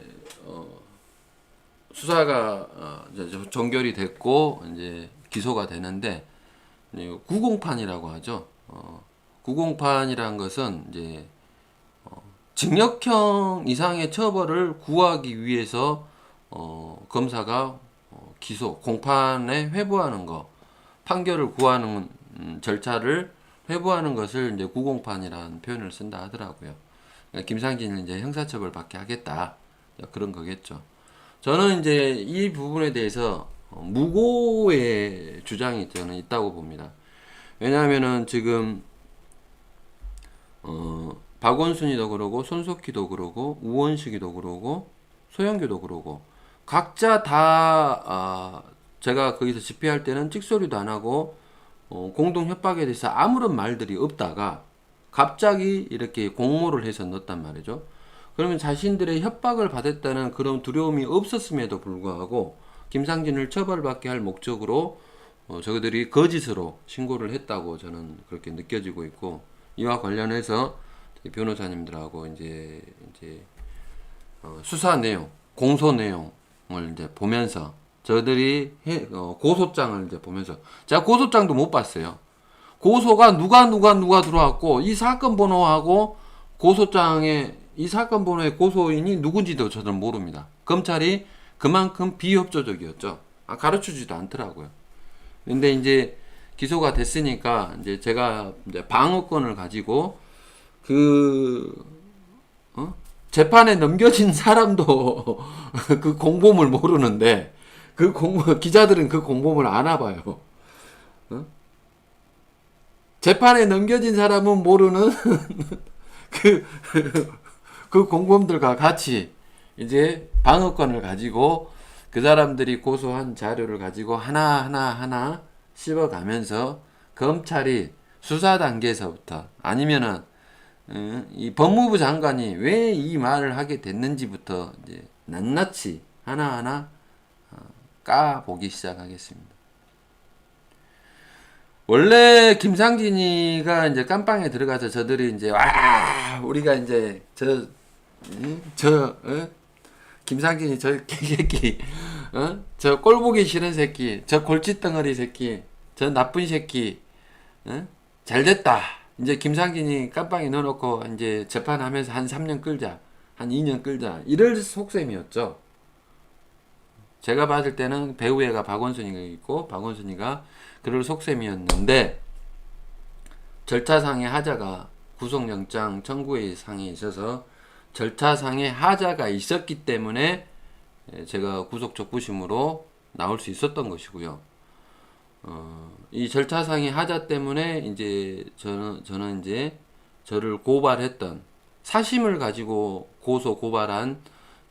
수사가 종결이 됐고 이제 기소가 되는데 9공판이라고 하죠. 9공판이라는 것은 이제 징역형 이상의 처벌을 구하기 위해서 검사가 공판에 회부하는 거, 판결을 구하는 절차를 회부하는 것을 이제 9공판이라는 표현을 쓴다 하더라고요. 그러니까 김상진은 이제 형사처벌 받게 하겠다, 그런 거겠죠. 저는 이제 이 부분에 대해서 무고의 주장이 저는 있다고 봅니다. 왜냐하면은 지금 박원순이도 그러고 손석희도 그러고 우원식이도 그러고 소영규도 그러고 각자 다 제가 거기서 집회할 때는 찍소리도 안 하고 공동 협박에 대해서 아무런 말들이 없다가 갑자기 이렇게 공모를 해서 넣었단 말이죠. 그러면 자신들의 협박을 받았다는 그런 두려움이 없었음에도 불구하고 김상진을 처벌받게 할 목적으로 저들이 거짓으로 신고를 했다고 저는 그렇게 느껴지고 있고, 이와 관련해서 변호사님들하고 이제 수사 내용, 공소 내용을 이제 보면서 저들이 고소장을 이제 보면서 제가 고소장도 못 봤어요. 고소가 누가 들어왔고 이 사건 번호하고 고소장에 이 사건 번호의 고소인이 누군지도 저는 모릅니다. 검찰이 그만큼 비협조적이었죠. 가르쳐주지도 않더라고요. 근데 이제 기소가 됐으니까 이제 제가 이제 방어권을 가지고 재판에 넘겨진 사람도 그 공범을 모르는데 기자들은 그 공범을 아나 봐요. 재판에 넘겨진 사람은 모르는 그, 그 공범들과 같이 이제 방어권을 가지고 그 사람들이 고소한 자료를 가지고 하나 씹어가면서 검찰이 수사 단계에서부터 아니면은 이 법무부 장관이 왜 이 말을 하게 됐는지부터 이제 낱낱이 하나하나 까보기 시작하겠습니다. 원래 김상진이가 이제 깜빵에 들어가서 저들이 이제 우리가 이제 김상진이 저 개새끼 저 꼴보기 싫은 새끼 저 골칫덩어리 새끼 저 나쁜 새끼 잘됐다. 이제 김상진이 깜빵에 넣어놓고 이제 재판하면서 한 3년 끌자, 한 2년 끌자 이럴 속셈이었죠. 제가 봤을 때는 배우애가 박원순이가 있고 박원순이가 그럴 속셈이었는데 절차상의 하자가 구속영장 청구의 상에 있어서 절차상의 하자가 있었기 때문에 제가 구속 적부심으로 나올 수 있었던 것이고요. 이 절차상의 하자 때문에 이제 저는 이제 저를 고발했던 사심을 가지고 고발한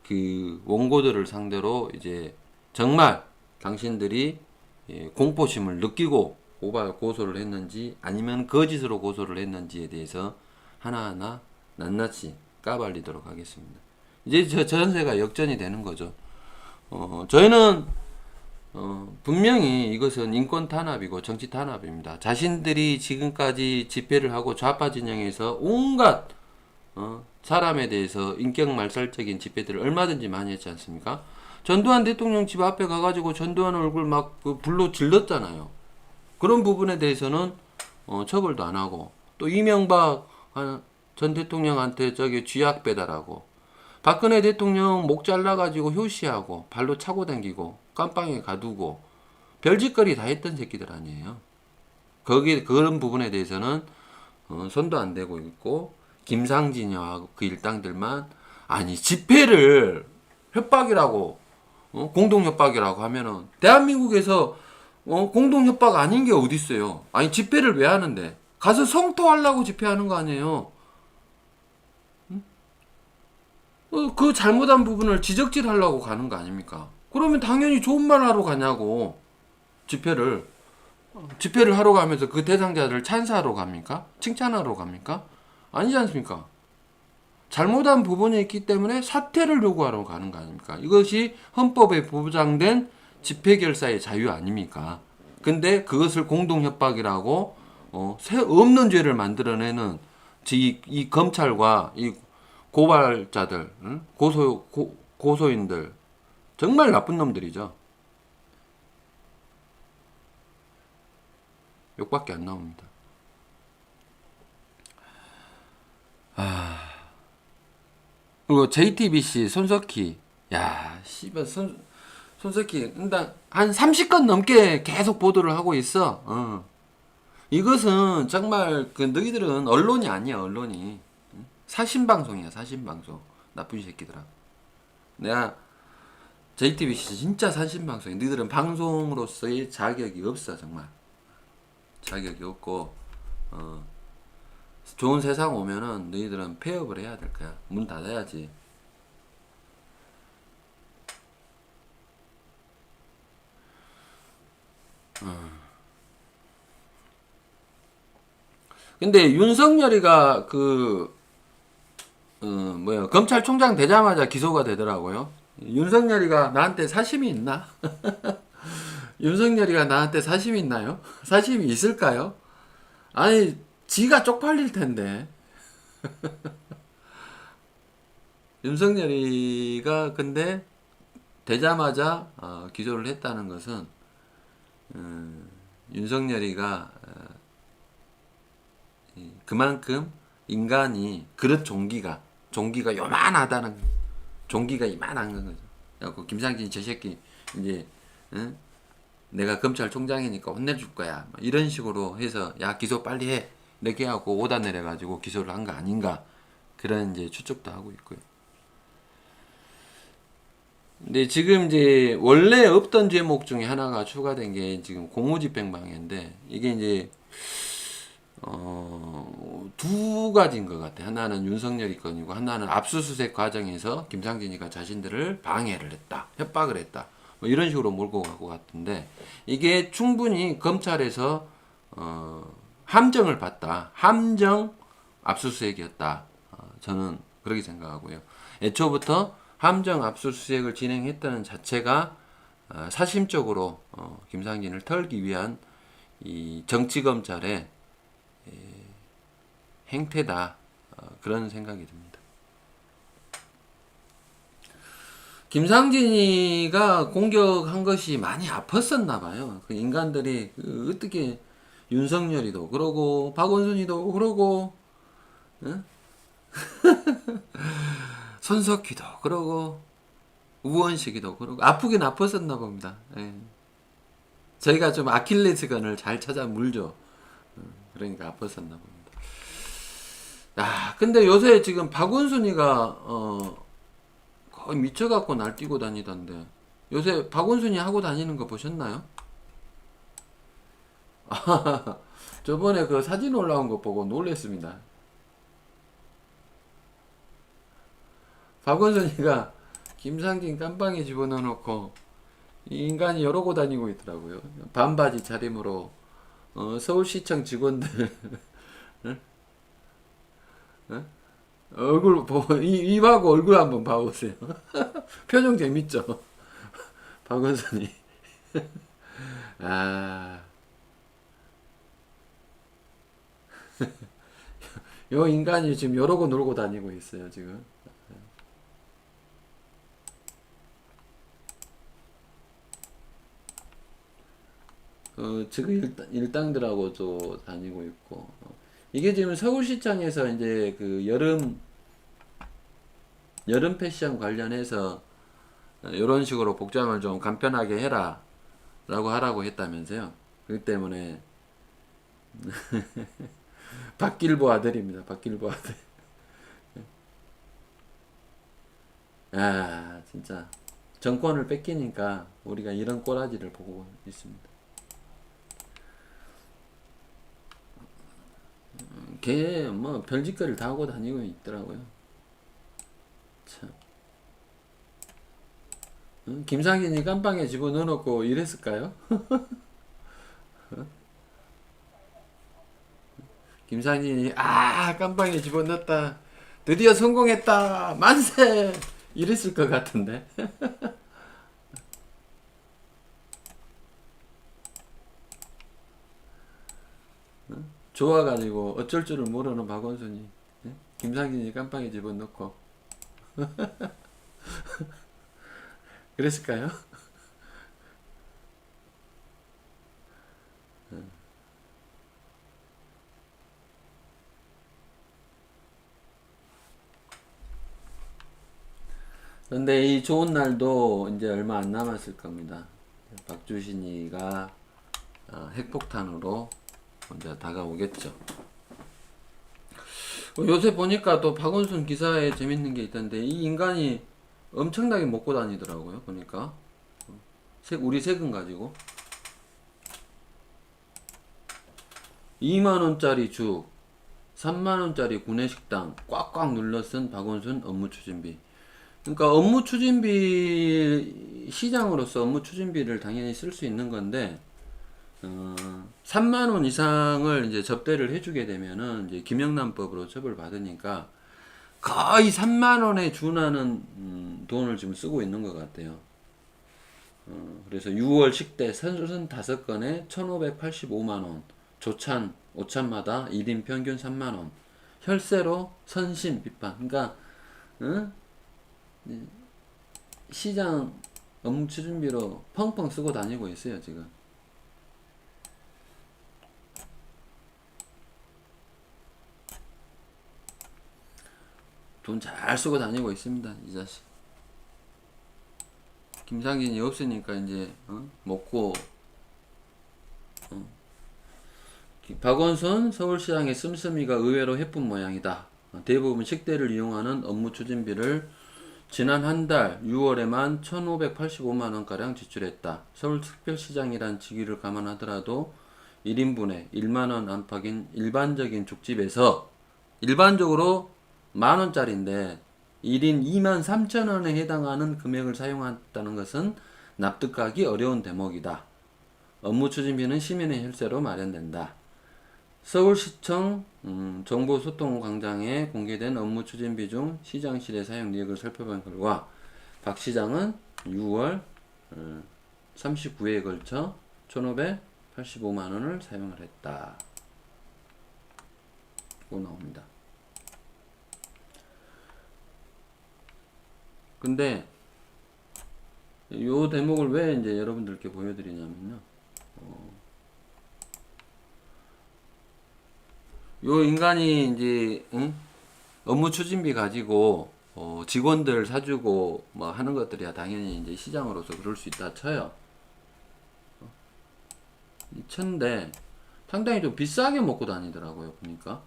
그 원고들을 상대로 이제 정말 당신들이 공포심을 느끼고 고소를 했는지 아니면 거짓으로 고소를 했는지에 대해서 하나하나 낱낱이 까발리도록 하겠습니다. 이제 저 전세가 역전이 되는 거죠. 저희는 분명히 이것은 인권 탄압이고 정치 탄압입니다. 자신들이 지금까지 집회를 하고 좌파 진영에서 온갖 사람에 대해서 인격말살적인 집회들을 얼마든지 많이 했지 않습니까? 전두환 대통령 집 앞에 가가지고 전두환 얼굴 막 불로 질렀잖아요. 그런 부분에 대해서는 처벌도 안 하고 또 이명박 전 대통령한테 저기 쥐약 배달하고 박근혜 대통령 목 잘라가지고 효시하고 발로 차고 다니고 깜빵에 가두고 별짓거리 다 했던 새끼들 아니에요. 그런 부분에 대해서는 손도 안 대고 있고 김상진이와 그 일당들만 아니 집회를 협박이라고 공동협박이라고 하면은 대한민국에서 공동협박 아닌 게 어디 있어요? 아니 집회를 왜 하는데 가서 성토하려고 집회하는 거 아니에요? 그 잘못한 부분을 지적질하려고 가는 거 아닙니까? 그러면 당연히 좋은 말 하러 가냐고. 집회를 하러 가면서 그 대상자들을 찬사하러 갑니까? 칭찬하러 갑니까? 아니지 않습니까? 잘못한 부분이 있기 때문에 사퇴를 요구하러 가는 거 아닙니까? 이것이 헌법에 보장된 집회결사의 자유 아닙니까? 근데 그것을 공동협박이라고 없는 죄를 만들어내는 이 검찰과 이 고발자들, 고소인들 정말 나쁜 놈들이죠. 욕밖에 안 나옵니다. 그리고 JTBC 손석희, 야, 씨발 손석희, 일단 한 30건 넘게 계속 보도를 하고 있어. 이것은 정말 너희들은 언론이 아니야, 언론이. 사신방송이야, 사신방송. 나쁜 새끼들아. 내가 JTBC 진짜 사신방송이야. 너희들은 방송으로서의 자격이 없어, 정말. 자격이 없고, 좋은 세상 오면은 너희들은 폐업을 해야 될 거야. 문 닫아야지. 근데 윤석열이가 검찰총장 되자마자 기소가 되더라고요. 윤석열이가 나한테 사심이 있나? 윤석열이가 나한테 사심이 있나요? 사심이 있을까요? 아니, 지가 쪽팔릴 텐데. 윤석열이가 근데 되자마자 기소를 했다는 것은 윤석열이가 그만큼 인간이 그릇 종기가 요만하다는 종기가 이만한 거죠. 그래갖고 김상진이 저 새끼 이제 응? 내가 검찰총장이니까 혼내줄 거야 이런 식으로 해서 야 기소 빨리 해 이렇게 하고 오다 내려가지고 기소를 한 거 아닌가 그런 이제 추측도 하고 있고요. 근데 지금 이제 원래 없던 죄목 중에 하나가 추가된 게 지금 공무집행방해인데 이게 이제 두 가지인 것 같아. 하나는 윤석열이 건이고 하나는 압수수색 과정에서 김상진이가 자신들을 방해를 했다, 협박을 했다, 뭐 이런 식으로 몰고 갈 것 같은데 이게 충분히 검찰에서 함정을 봤다, 함정 압수수색이었다. 저는 그렇게 생각하고요. 애초부터 함정 압수수색을 진행했다는 자체가 사심적으로 김상진을 털기 위한 이 정치검찰의 행태다. 그런 생각이 듭니다. 김상진이가 공격한 것이 많이 아팠었나 봐요. 그 인간들이 어떻게 윤석열이도 그러고 박원순이도 그러고 응? 손석희도 그러고 우원식이도 그러고 아프긴 아팠었나 봅니다. 예. 저희가 좀 아킬레스건을 잘 찾아 물죠. 그러니까 아팠었나 봅니다. 야, 근데 요새 지금 박원순이가 거의 미쳐갖고 날뛰고 다니던데 요새 박원순이 하고 다니는 거 보셨나요? 저번에 그 사진 올라온 거 보고 놀랬습니다. 박원순이가 김상진 깜빵에 집어넣어놓고 이 인간이 이러고 다니고 있더라고요. 반바지 차림으로 서울시청 직원들 얼굴 보고 입하고 얼굴 한번 봐보세요. 표정 재밌죠? 박원순이. 아, 요 인간이 지금 이러고 놀고 다니고 있어요 지금. 지금 일당들하고도 다니고 있고. 이게 지금 서울시청에서 이제 그 여름 패션 관련해서 이런 식으로 복장을 좀 간편하게 해라 라고 하라고 했다면서요. 그렇기 때문에 박길보 아들입니다. 박길보 아들. 아 진짜 정권을 뺏기니까 우리가 이런 꼬라지를 보고 있습니다. 걔 뭐 별짓거리를 다 하고 다니고 있더라고요. 참. 김상진이 깜빵에 집어넣어놓고 이랬을까요? 김상진이 깜빵에 집어넣었다 드디어 성공했다 만세 이랬을 것 같은데. 좋아가지고 어쩔 줄을 모르는 박원순이 김상진이 깜빵에 집어넣고 그랬을까요? 그런데 이 좋은 날도 이제 얼마 안 남았을 겁니다. 박주신이가 핵폭탄으로 먼저 다가오겠죠. 요새 보니까 또 박원순 기사에 재밌는 게 있던데 이 인간이 엄청나게 먹고 다니더라고요. 보니까 우리 세금 가지고 2만원짜리 죽 3만원짜리 구내식당 꽉꽉 눌러 쓴 박원순 업무추진비. 그러니까 업무추진비 시장으로서 업무추진비를 당연히 쓸 수 있는 건데 3만 원 이상을 이제 접대를 해주게 되면은 이제 김영란법으로 처벌받으니까 거의 3만 원에 준하는 돈을 지금 쓰고 있는 것 같아요. 그래서 6월 식대 35건에 1,585만 원, 조찬, 오찬마다 1인 평균 3만 원. 혈세로 선심 비판. 그러니까 시장 업무 추진비로 펑펑 쓰고 다니고 있어요 지금. 돈 잘 쓰고 다니고 있습니다 이 자식. 김상진이 없으니까 이제 먹고. 박원순 서울시장의 씀씀이가 의외로 해픈 모양이다. 대부분 식대를 이용하는 업무 추진비를 지난 한 달 6월에만 1,585만원가량 지출했다. 서울특별시장이란 직위를 감안하더라도 1인분에 1만원 안팎인 일반적인 족집에서 일반적으로 만원짜리인데 1인 2만 3천원에 해당하는 금액을 사용했다는 것은 납득하기 어려운 대목이다. 업무 추진비는 시민의 혈세로 마련된다. 서울시청 정보소통광장에 공개된 업무 추진비 중 시장실의 사용 내역을 살펴본 결과 박 시장은 6월 39회에 걸쳐 1,585만원을 사용을 했다. 고 나옵니다. 근데 요 대목을 왜 이제 여러분들께 보여드리냐면요. 요 인간이 이제 업무 추진비 가지고 직원들 사주고 뭐 하는 것들이야 당연히 이제 시장으로서 그럴 수 있다 쳐요. 쳤는데 상당히 좀 비싸게 먹고 다니더라고요 보니까.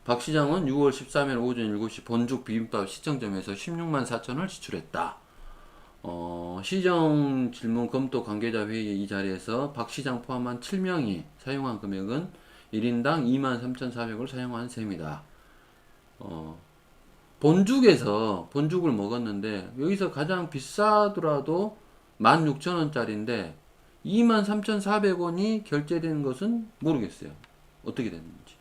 박 시장은 6월 13일 오전 7시 본죽 비빔밥 시청점에서 16만 4천을 지출했다. 시정 질문 검토 관계자 회의 이 자리에서 박 시장 포함한 7명이 사용한 금액은 1인당 23,400을 사용한 셈이다. 본죽에서 본죽을 먹었는데 여기서 가장 비싸더라도 16,000원짜리인데 23,400원이 결제되는 것은 모르겠어요. 어떻게 됐는지.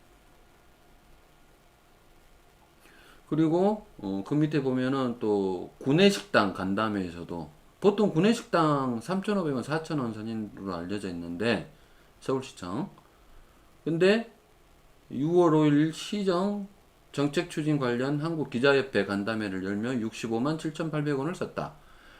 그리고 그 밑에 보면은 또 구내식당 간담회에서도 보통 구내식당 3,500원, 4,000원 선인으로 알려져 있는데 서울시청. 근데 6월 5일 시정 정책추진 관련 한국기자협회 간담회를 열며 65만 7,800원을 썼다.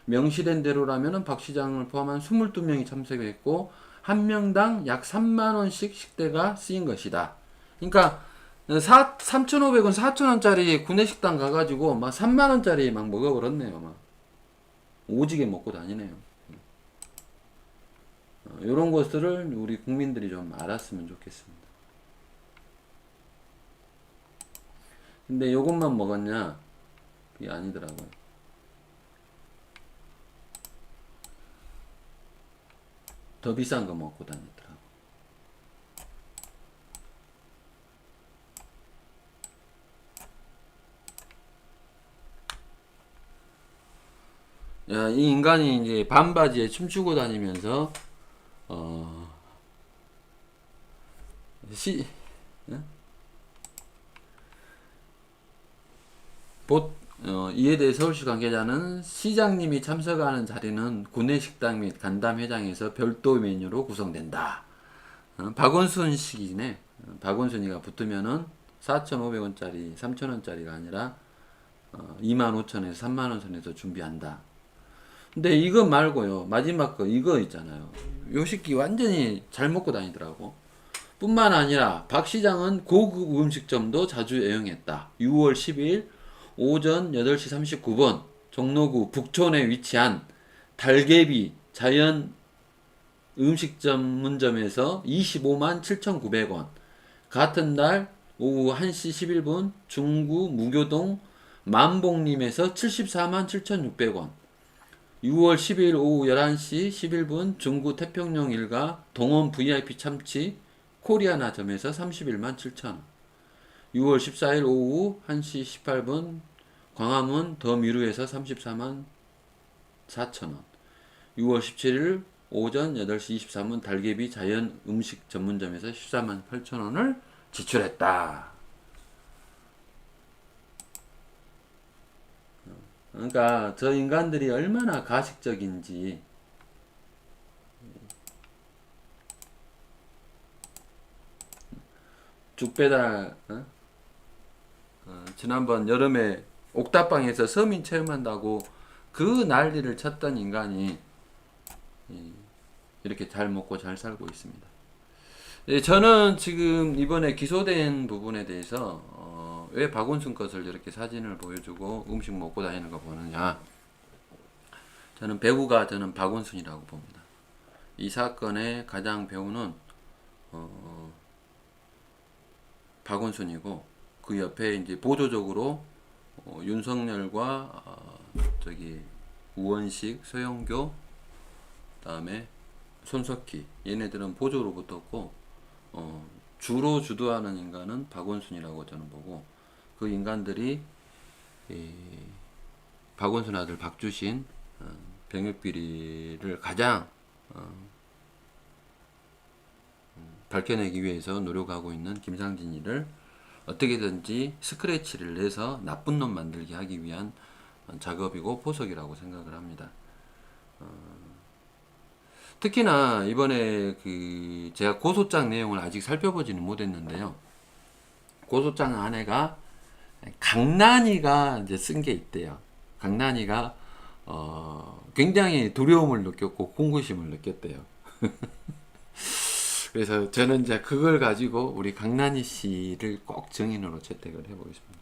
명시된 대로라면 박 시장을 포함한 22명이 참석했고 한 명당 약 3만원씩 식대가 쓰인 것이다. 그러니까 3,500원, 4,000원짜리 구내식당 가가지고 막 3만원짜리 막 먹어버렸네요. 막 오지게 먹고 다니네요. 이런 것들을 우리 국민들이 좀 알았으면 좋겠습니다. 근데 요것만 먹었냐? 그게 아니더라고요. 더 비싼 거 먹고 다니더라고. 야, 이 인간이 이제 반바지에 춤추고 다니면서 시 이에 대해 서울시 관계자는 시장님이 참석하는 자리는 구내식당 및 간담회장에서 별도 메뉴로 구성된다. 박원순식이네. 박원순이가 붙으면은 4,500원짜리, 3,000원짜리가 아니라 25,000원에서 3만원 선에서 준비한다. 근데 이거 말고요. 마지막 거 이거 있잖아요. 요 새끼 완전히 잘 먹고 다니더라고. 뿐만 아니라 박 시장은 고급 음식점도 자주 애용했다. 6월 10일 오전 8시 39분 종로구 북촌에 위치한 달개비 자연 음식 전문점에서 25만 7,900원. 같은 날 오후 1시 11분 중구 무교동 만복림에서 74만 7,600원. 6월 10일 오후 11시 11분 중구 태평용 일가 동원 VIP 참치 코리아나점에서 31만 7천원. 6월 14일 오후 1시 18분 광화문 더 미루에서 34만 4천원. 6월 17일 오전 8시 23분 달개비 자연 음식 전문점에서 14만 8천원을 지출했다. 그러니까 저 인간들이 얼마나 가식적인지. 죽배달, 지난번 여름에 옥탑방에서 서민 체험한다고 그 난리를 쳤던 인간이 이렇게 잘 먹고 잘 살고 있습니다. 예, 저는 지금 이번에 기소된 부분에 대해서 왜 박원순 것을 이렇게 사진을 보여주고 음식 먹고 다니는 거 보느냐. 저는 배우가 저는 박원순이라고 봅니다. 이 사건의 가장 배우는 박원순이고 그 옆에 이제 보조적으로 윤석열과 저기 우원식, 서영교, 그다음에 손석희 얘네들은 보조로 붙었고 주로 주도하는 인간은 박원순이라고 저는 보고 그 인간들이 박원순 아들 박주신 병역 비리를 가장 밝혀내기 위해서 노력하고 있는 김상진이를 어떻게든지 스크래치를 내서 나쁜 놈 만들게 하기 위한 작업이고 포석이라고 생각을 합니다. 특히나 이번에 그 제가 고소장 내용을 아직 살펴보지는 못했는데요. 고소장 안에가 강난이가 이제 쓴 게 있대요. 강난이가 굉장히 두려움을 느꼈고 공고심을 느꼈대요. 그래서 저는 이제 그걸 가지고 우리 강난이 씨를 꼭 증인으로 채택을 해보겠습니다.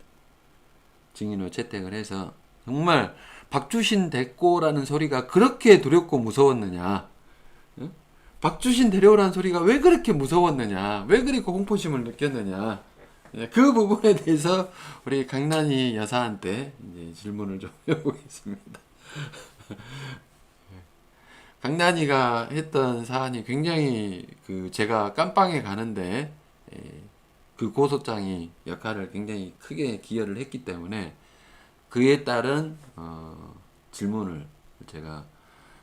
증인으로 채택을 해서 정말 박주신 됐고라는 소리가 그렇게 두렵고 무서웠느냐? 박주신 데려오라는 소리가 왜 그렇게 무서웠느냐? 왜 그렇게 공포심을 느꼈느냐? 그 부분에 대해서 우리 강난이 여사한테 이제 질문을 좀 해보겠습니다. 강난이가 했던 사안이 굉장히 그 제가 깜빵에 가는데 그 고소장이 역할을 굉장히 크게 기여를 했기 때문에 그에 따른 질문을 제가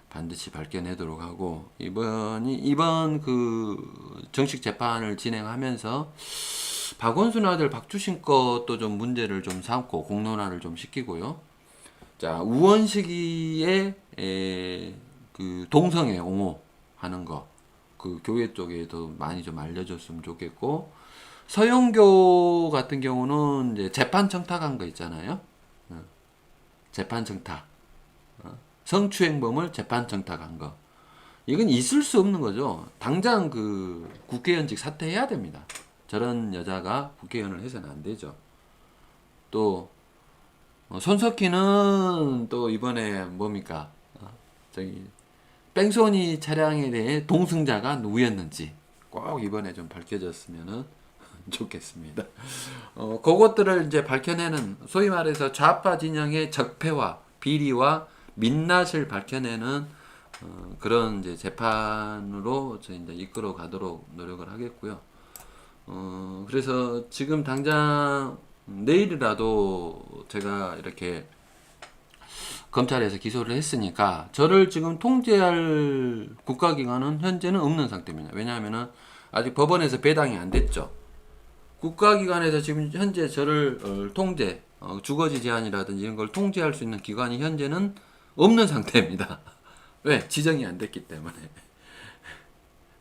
반드시 밝혀내도록 하고 이번 그 정식 재판을 진행하면서 박원순 아들 박주신 것도 좀 문제를 좀 삼고 공론화를 좀 시키고요. 자, 우원식이의 그 동성애 옹호하는 거, 그 교회 쪽에도 많이 좀 알려줬으면 좋겠고, 서영교 같은 경우는 이제 재판 청탁한 거 있잖아요. 재판 청탁, 성추행범을 재판 청탁한 거, 이건 있을 수 없는 거죠. 당장 그 국회의원직 사퇴해야 됩니다. 저런 여자가 국회의원을 해서는 안 되죠. 또 손석희는 또 이번에 뭡니까? 저기 뺑소니 차량에 대해 동승자가 누구였는지 꼭 이번에 좀 밝혀졌으면 좋겠습니다. 그것들을 이제 밝혀내는 소위 말해서 좌파 진영의 적폐와 비리와 민낯을 밝혀내는 그런 이제 재판으로 저희 이제 이끌어 가도록 노력을 하겠고요. 그래서 지금 당장 내일이라도 제가 이렇게 검찰에서 기소를 했으니까 저를 지금 통제할 국가기관은 현재는 없는 상태입니다. 왜냐하면은 아직 법원에서 배당이 안 됐죠. 국가기관에서 지금 현재 저를 통제, 주거지 제한이라든지 이런 걸 통제할 수 있는 기관이 현재는 없는 상태입니다. 왜? 지정이 안 됐기 때문에.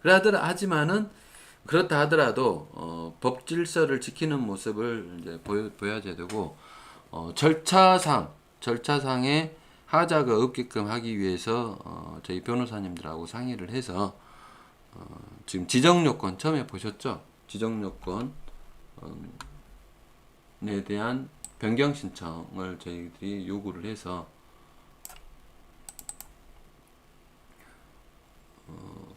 하지만은 그렇다 하더라도 법 질서를 지키는 모습을 이제 보여야 되고 절차상에 하자가 없게끔 하기 위해서 저희 변호사님들하고 상의를 해서 지금 지정요건 처음에 보셨죠? 지정요건에 대한 변경 신청을 저희들이 요구를 해서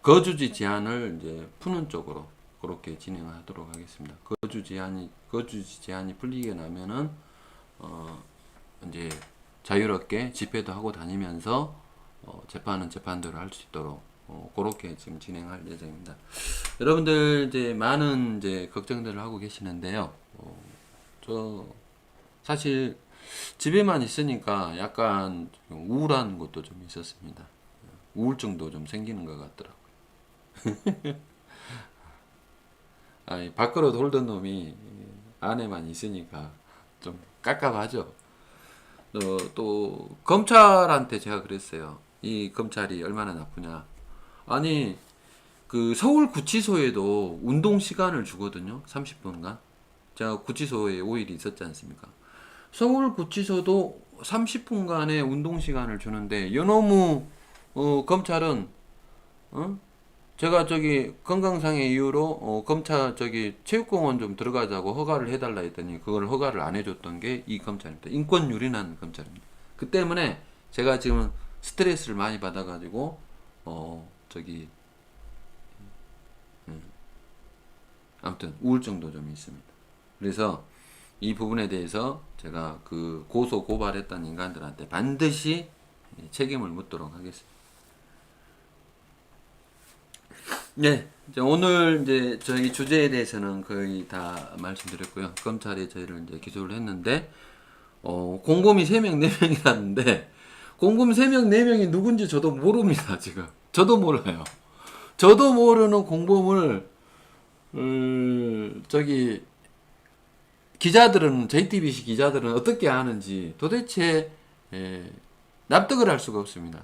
거주지 제한을 이제 푸는 쪽으로 그렇게 진행하도록 하겠습니다. 거주지 제한이 풀리게 나면은 이제 자유롭게 집회도 하고 다니면서 재판은 재판대로 할 수 있도록 그렇게 지금 진행할 예정입니다. 여러분들 이제 많은 이제 걱정들을 하고 계시는데요. 저 사실 집에만 있으니까 약간 우울한 것도 좀 있었습니다. 우울증도 좀 생기는 것 같더라고요. 아니, 밖으로 돌던 놈이 안에만 있으니까 좀 깝깝하죠. 또 검찰한테 제가 그랬어요. 이 검찰이 얼마나 나쁘냐. 아니 그 서울 구치소에도 운동 시간을 주거든요. 30분간. 제가 구치소에 5일 있었지 않습니까? 서울 구치소도 30분간의 운동 시간을 주는데 여너무 검찰은 어? 제가 저기 건강상의 이유로 검찰 저기 체육공원 좀 들어가자고 허가를 해달라 했더니 그걸 허가를 안 해줬던 게 이 검찰입니다. 인권 유린한 검찰입니다. 그 때문에 제가 지금 스트레스를 많이 받아가지고 저기 아무튼 우울증도 좀 있습니다. 그래서 이 부분에 대해서 제가 그 고소 고발했던 인간들한테 반드시 책임을 묻도록 하겠습니다. 네, 이제 오늘 이제 저희 주제에 대해서는 거의 다 말씀드렸고요. 검찰이 저희를 이제 기소를 했는데 공범이 3명, 4명이라는데 공범 3명, 4명이 누군지 저도 모릅니다. 지금 저도 몰라요. 저도 모르는 공범을 저기 기자들은 JTBC 기자들은 어떻게 아는지 도대체 납득을 할 수가 없습니다.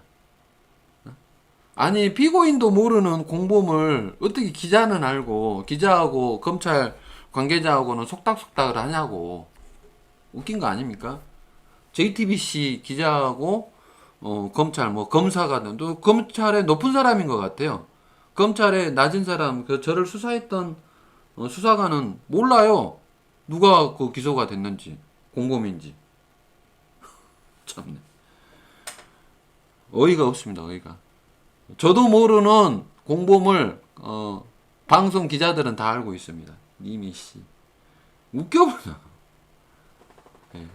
아니 피고인도 모르는 공범을 어떻게 기자는 알고 기자하고 검찰 관계자하고는 속닥속닥을 하냐고. 웃긴 거 아닙니까? JTBC 기자하고 검찰 뭐 검사가 또 검찰의 높은 사람인 것 같아요. 검찰의 낮은 사람 저를 수사했던 수사관은 몰라요. 누가 그 기소가 됐는지 공범인지. 참네. 어이가 없습니다. 어이가. 저도 모르는 공범을 방송 기자들은 다 알고 있습니다. 이미 씨 웃겨보자. 네.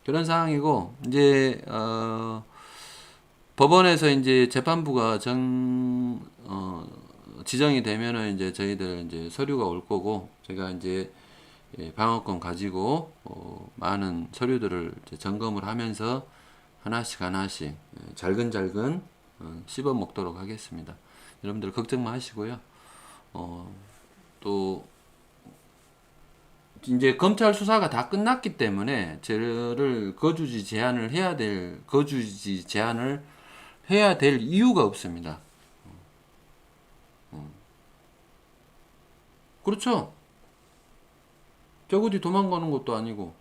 그런 상황이고 이제 법원에서 이제 재판부가 지정이 되면은 이제 저희들 이제 서류가 올 거고 제가 이제 방어권 가지고 많은 서류들을 이제 점검을 하면서 하나씩 잘근잘근 씹어 먹도록 하겠습니다. 여러분들 걱정 마시고요. 또 이제 검찰 수사가 다 끝났기 때문에 저를 거주지 제한을 해야 될 이유가 없습니다. 그렇죠? 저 어디 도망가는 것도 아니고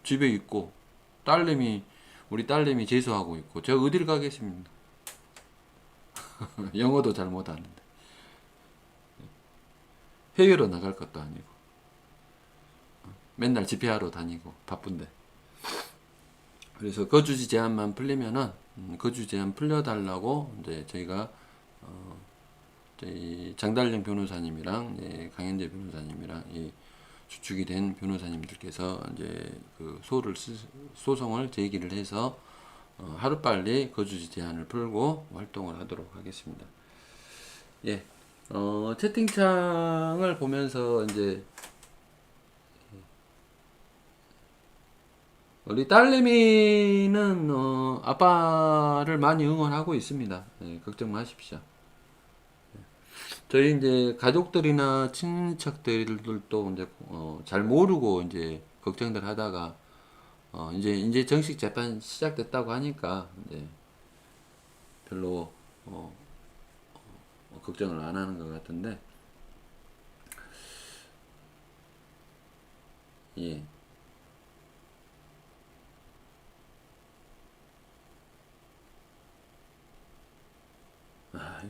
집에 있고 우리 딸내미 재수하고 있고 저 어딜 가겠습니까? 영어도 잘 못하는데 해외로 나갈 것도 아니고 맨날 집회하러 다니고 바쁜데. 그래서 거주지 제한만 풀리면은 거주 제한 풀려달라고 이제 저희가 저희 장달령 변호사님이랑 강현재 변호사님이랑 이 주축이 된 변호사님들께서 이제 그 소송을 제기를 해서 하루빨리 거주지 제한을 풀고 활동을 하도록 하겠습니다. 예, 채팅창을 보면서 이제 우리 딸내미는 아빠를 많이 응원하고 있습니다. 예, 걱정 마십시오. 저희 이제 가족들이나 친척들도 이제 잘 모르고 이제 걱정들 하다가 이제 정식 재판 시작됐다고 하니까 이제 별로 걱정을 안 하는 것 같은데 예.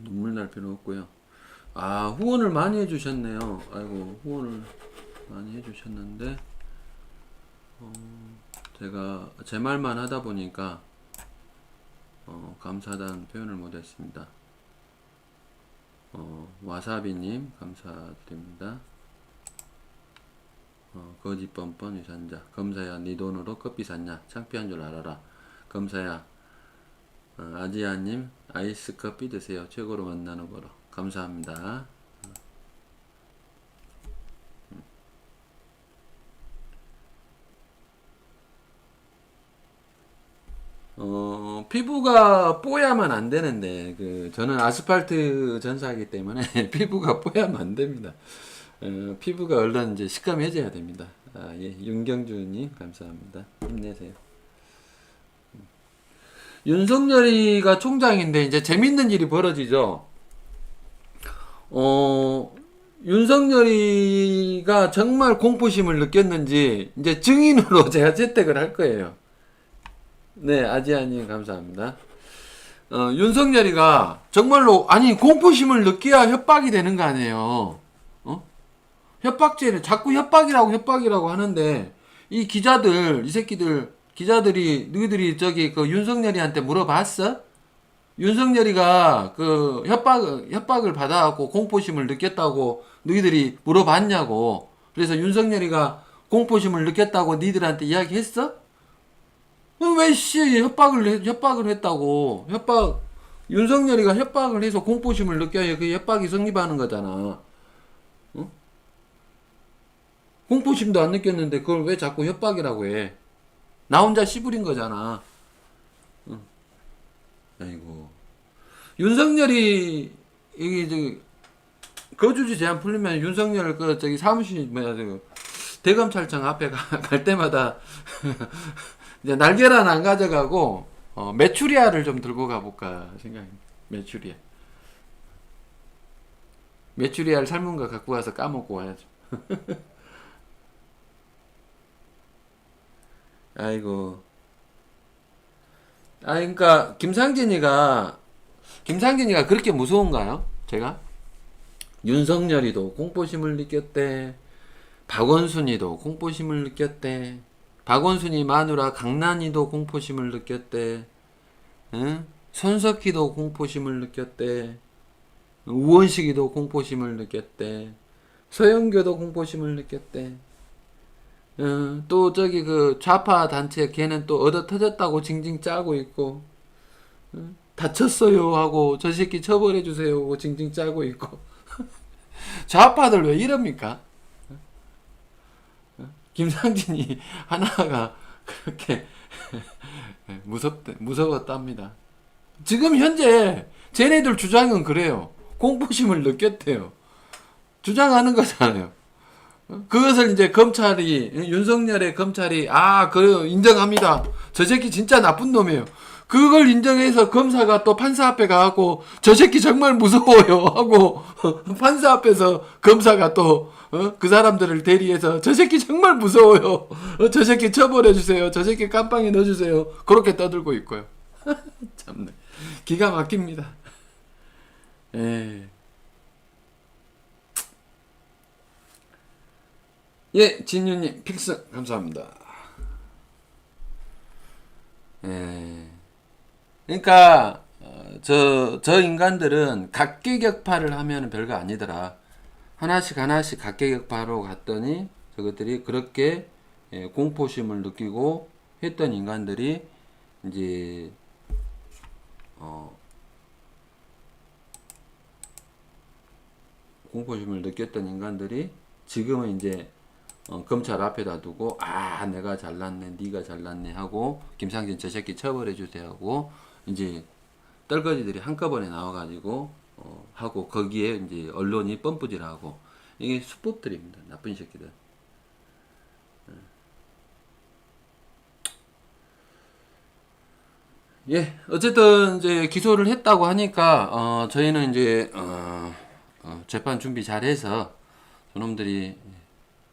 눈물 날 필요 없고요. 후원을 많이 해주셨네요. 아이고, 후원을 많이 해주셨는데, 제가 제 말만 하다 보니까, 감사하다는 표현을 못했습니다. 와사비님, 감사드립니다. 거지 뻔뻔 유산자. 검사야, 네 돈으로 커피 샀냐? 창피한 줄 알아라. 검사야, 아지아님, 아이스 커피 드세요. 최고로 만나는 거로. 감사합니다. 피부가 뽀야만 안 되는데, 저는 아스팔트 전사하기 때문에 피부가 뽀야면 안 됩니다. 피부가 얼른 이제 시커매져야 됩니다. 예, 윤경주님, 감사합니다. 힘내세요. 윤석열이가 총장인데 이제 재밌는 일이 벌어지죠. 윤석열이가 정말 공포심을 느꼈는지 이제 증인으로 제가 채택을 할 거예요. 네, 아지아님 감사합니다. 윤석열이가 정말로 아니 공포심을 느껴야 협박이 되는 거 아니에요. 협박죄를 자꾸 협박이라고 하는데 이 기자들 이 새끼들 기자들이 너희들이 저기 그 윤석열이한테 물어봤어? 윤석열이가 그 협박을 받아갖고 공포심을 느꼈다고 너희들이 물어봤냐고. 그래서 윤석열이가 공포심을 느꼈다고 니들한테 이야기했어? 왜 협박을 했다고. 윤석열이가 협박을 해서 공포심을 느껴야 그 협박이 성립하는 거잖아. 어? 공포심도 안 느꼈는데 그걸 왜 자꾸 협박이라고 해. 나 혼자 씨부린 거잖아. 아이고. 윤석열이 이게 저기 거주지 제한 풀리면 윤석열 그 저기 사무실 뭐야 저 대검찰청 앞에 갈 때마다 이제 날계란 안 가져가고 메추리알을 좀 들고 가볼까 생각입니다. 메추리알 삶은 거 갖고 가서 까먹고 와야죠. 아이고. 그러니까 김상진이가 그렇게 무서운가요? 제가 윤석열이도 공포심을 느꼈대. 박원순이도 공포심을 느꼈대. 박원순이 마누라 강난이도 공포심을 느꼈대. 응? 손석희도 공포심을 느꼈대. 우원식이도 공포심을 느꼈대. 서영교도 공포심을 느꼈대. 또 저기 그 좌파 단체 걔는 또 얻어 터졌다고 징징 짜고 있고, 다쳤어요 하고 저 새끼 처벌해 주세요 하고 징징 짜고 있고. 좌파들 왜 이럽니까? 김상진이 하나가 그렇게 무서웠답니다. 지금 현재 쟤네들 주장은 그래요. 공포심을 느꼈대요. 주장하는 거잖아요. 그것을 이제 윤석열의 검찰이 그 인정합니다. 저 새끼 진짜 나쁜 놈이에요. 그걸 인정해서 검사가 또 판사 앞에 가고 저 새끼 정말 무서워요 하고 판사 앞에서 검사가 또 그 사람들을 대리해서 저 새끼 정말 무서워요. 저 새끼 처벌해 주세요. 저 새끼 깜빵에 넣어 주세요. 그렇게 떠들고 있고요. 참네. 기가 막힙니다. 예, 진유님 필승 감사합니다. 그러니까 저 인간들은 각계격파를 하면 별거 아니더라. 하나씩 각계격파로 갔더니 저것들이 그렇게 공포심을 느끼고 했던 인간들이 이제 공포심을 느꼈던 인간들이 지금은 이제 검찰 앞에다 두고 내가 잘났네 네가 잘났네 하고 김상진 저 새끼 처벌해 주세요 하고 이제 떨거지들이 한꺼번에 나와가지고 하고 거기에 이제 언론이 뻔뿌질하고 이게 수법들입니다. 나쁜 새끼들. 예, 어쨌든 이제 기소를 했다고 하니까 저희는 이제 재판 준비 잘해서 저놈들이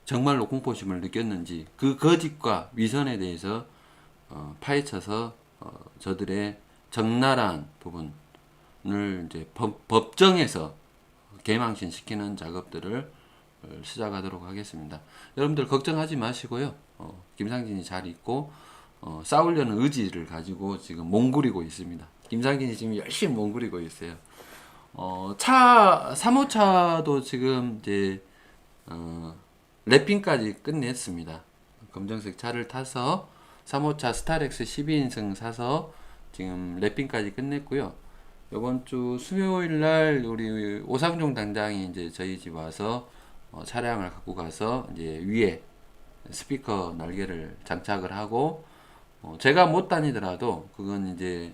정말로 공포심을 느꼈는지 그 거짓과 위선에 대해서 파헤쳐서 저들의 적나라한 부분을 이제 법정에서 개망신 시키는 작업들을 시작하도록 하겠습니다. 여러분들 걱정하지 마시고요. 김상진이 잘 있고 싸우려는 의지를 가지고 지금 몽구리고 있습니다. 김상진이 지금 열심히 몽구리고 있어요. 3호차도 지금 이제 랩핑까지 끝냈습니다. 검정색 차를 타서 3호차 스타렉스 12인승 사서 지금 랩핑까지 끝냈고요. 이번 주 수요일 날 우리 오상종 당장이 이제 저희 집 와서 차량을 갖고 가서 이제 위에 스피커 날개를 장착을 하고 제가 못 다니더라도 그건 이제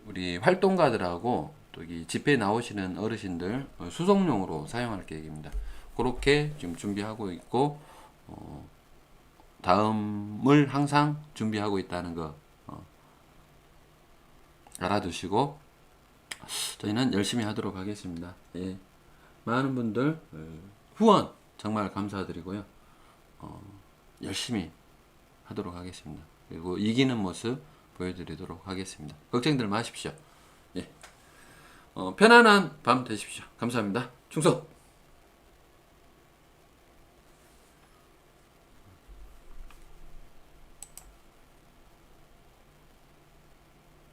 우리 활동가들하고 또 이 집회 나오시는 어르신들 수송용으로 사용할 계획입니다. 그렇게 지금 준비하고 있고 다음을 항상 준비하고 있다는 거 알아두시고 저희는 열심히 하도록 하겠습니다. 예. 많은 분들 후원 정말 감사드리고요. 열심히 하도록 하겠습니다. 그리고 이기는 모습 보여드리도록 하겠습니다. 걱정들 마십시오. 예. 편안한 밤 되십시오. 감사합니다. 충성!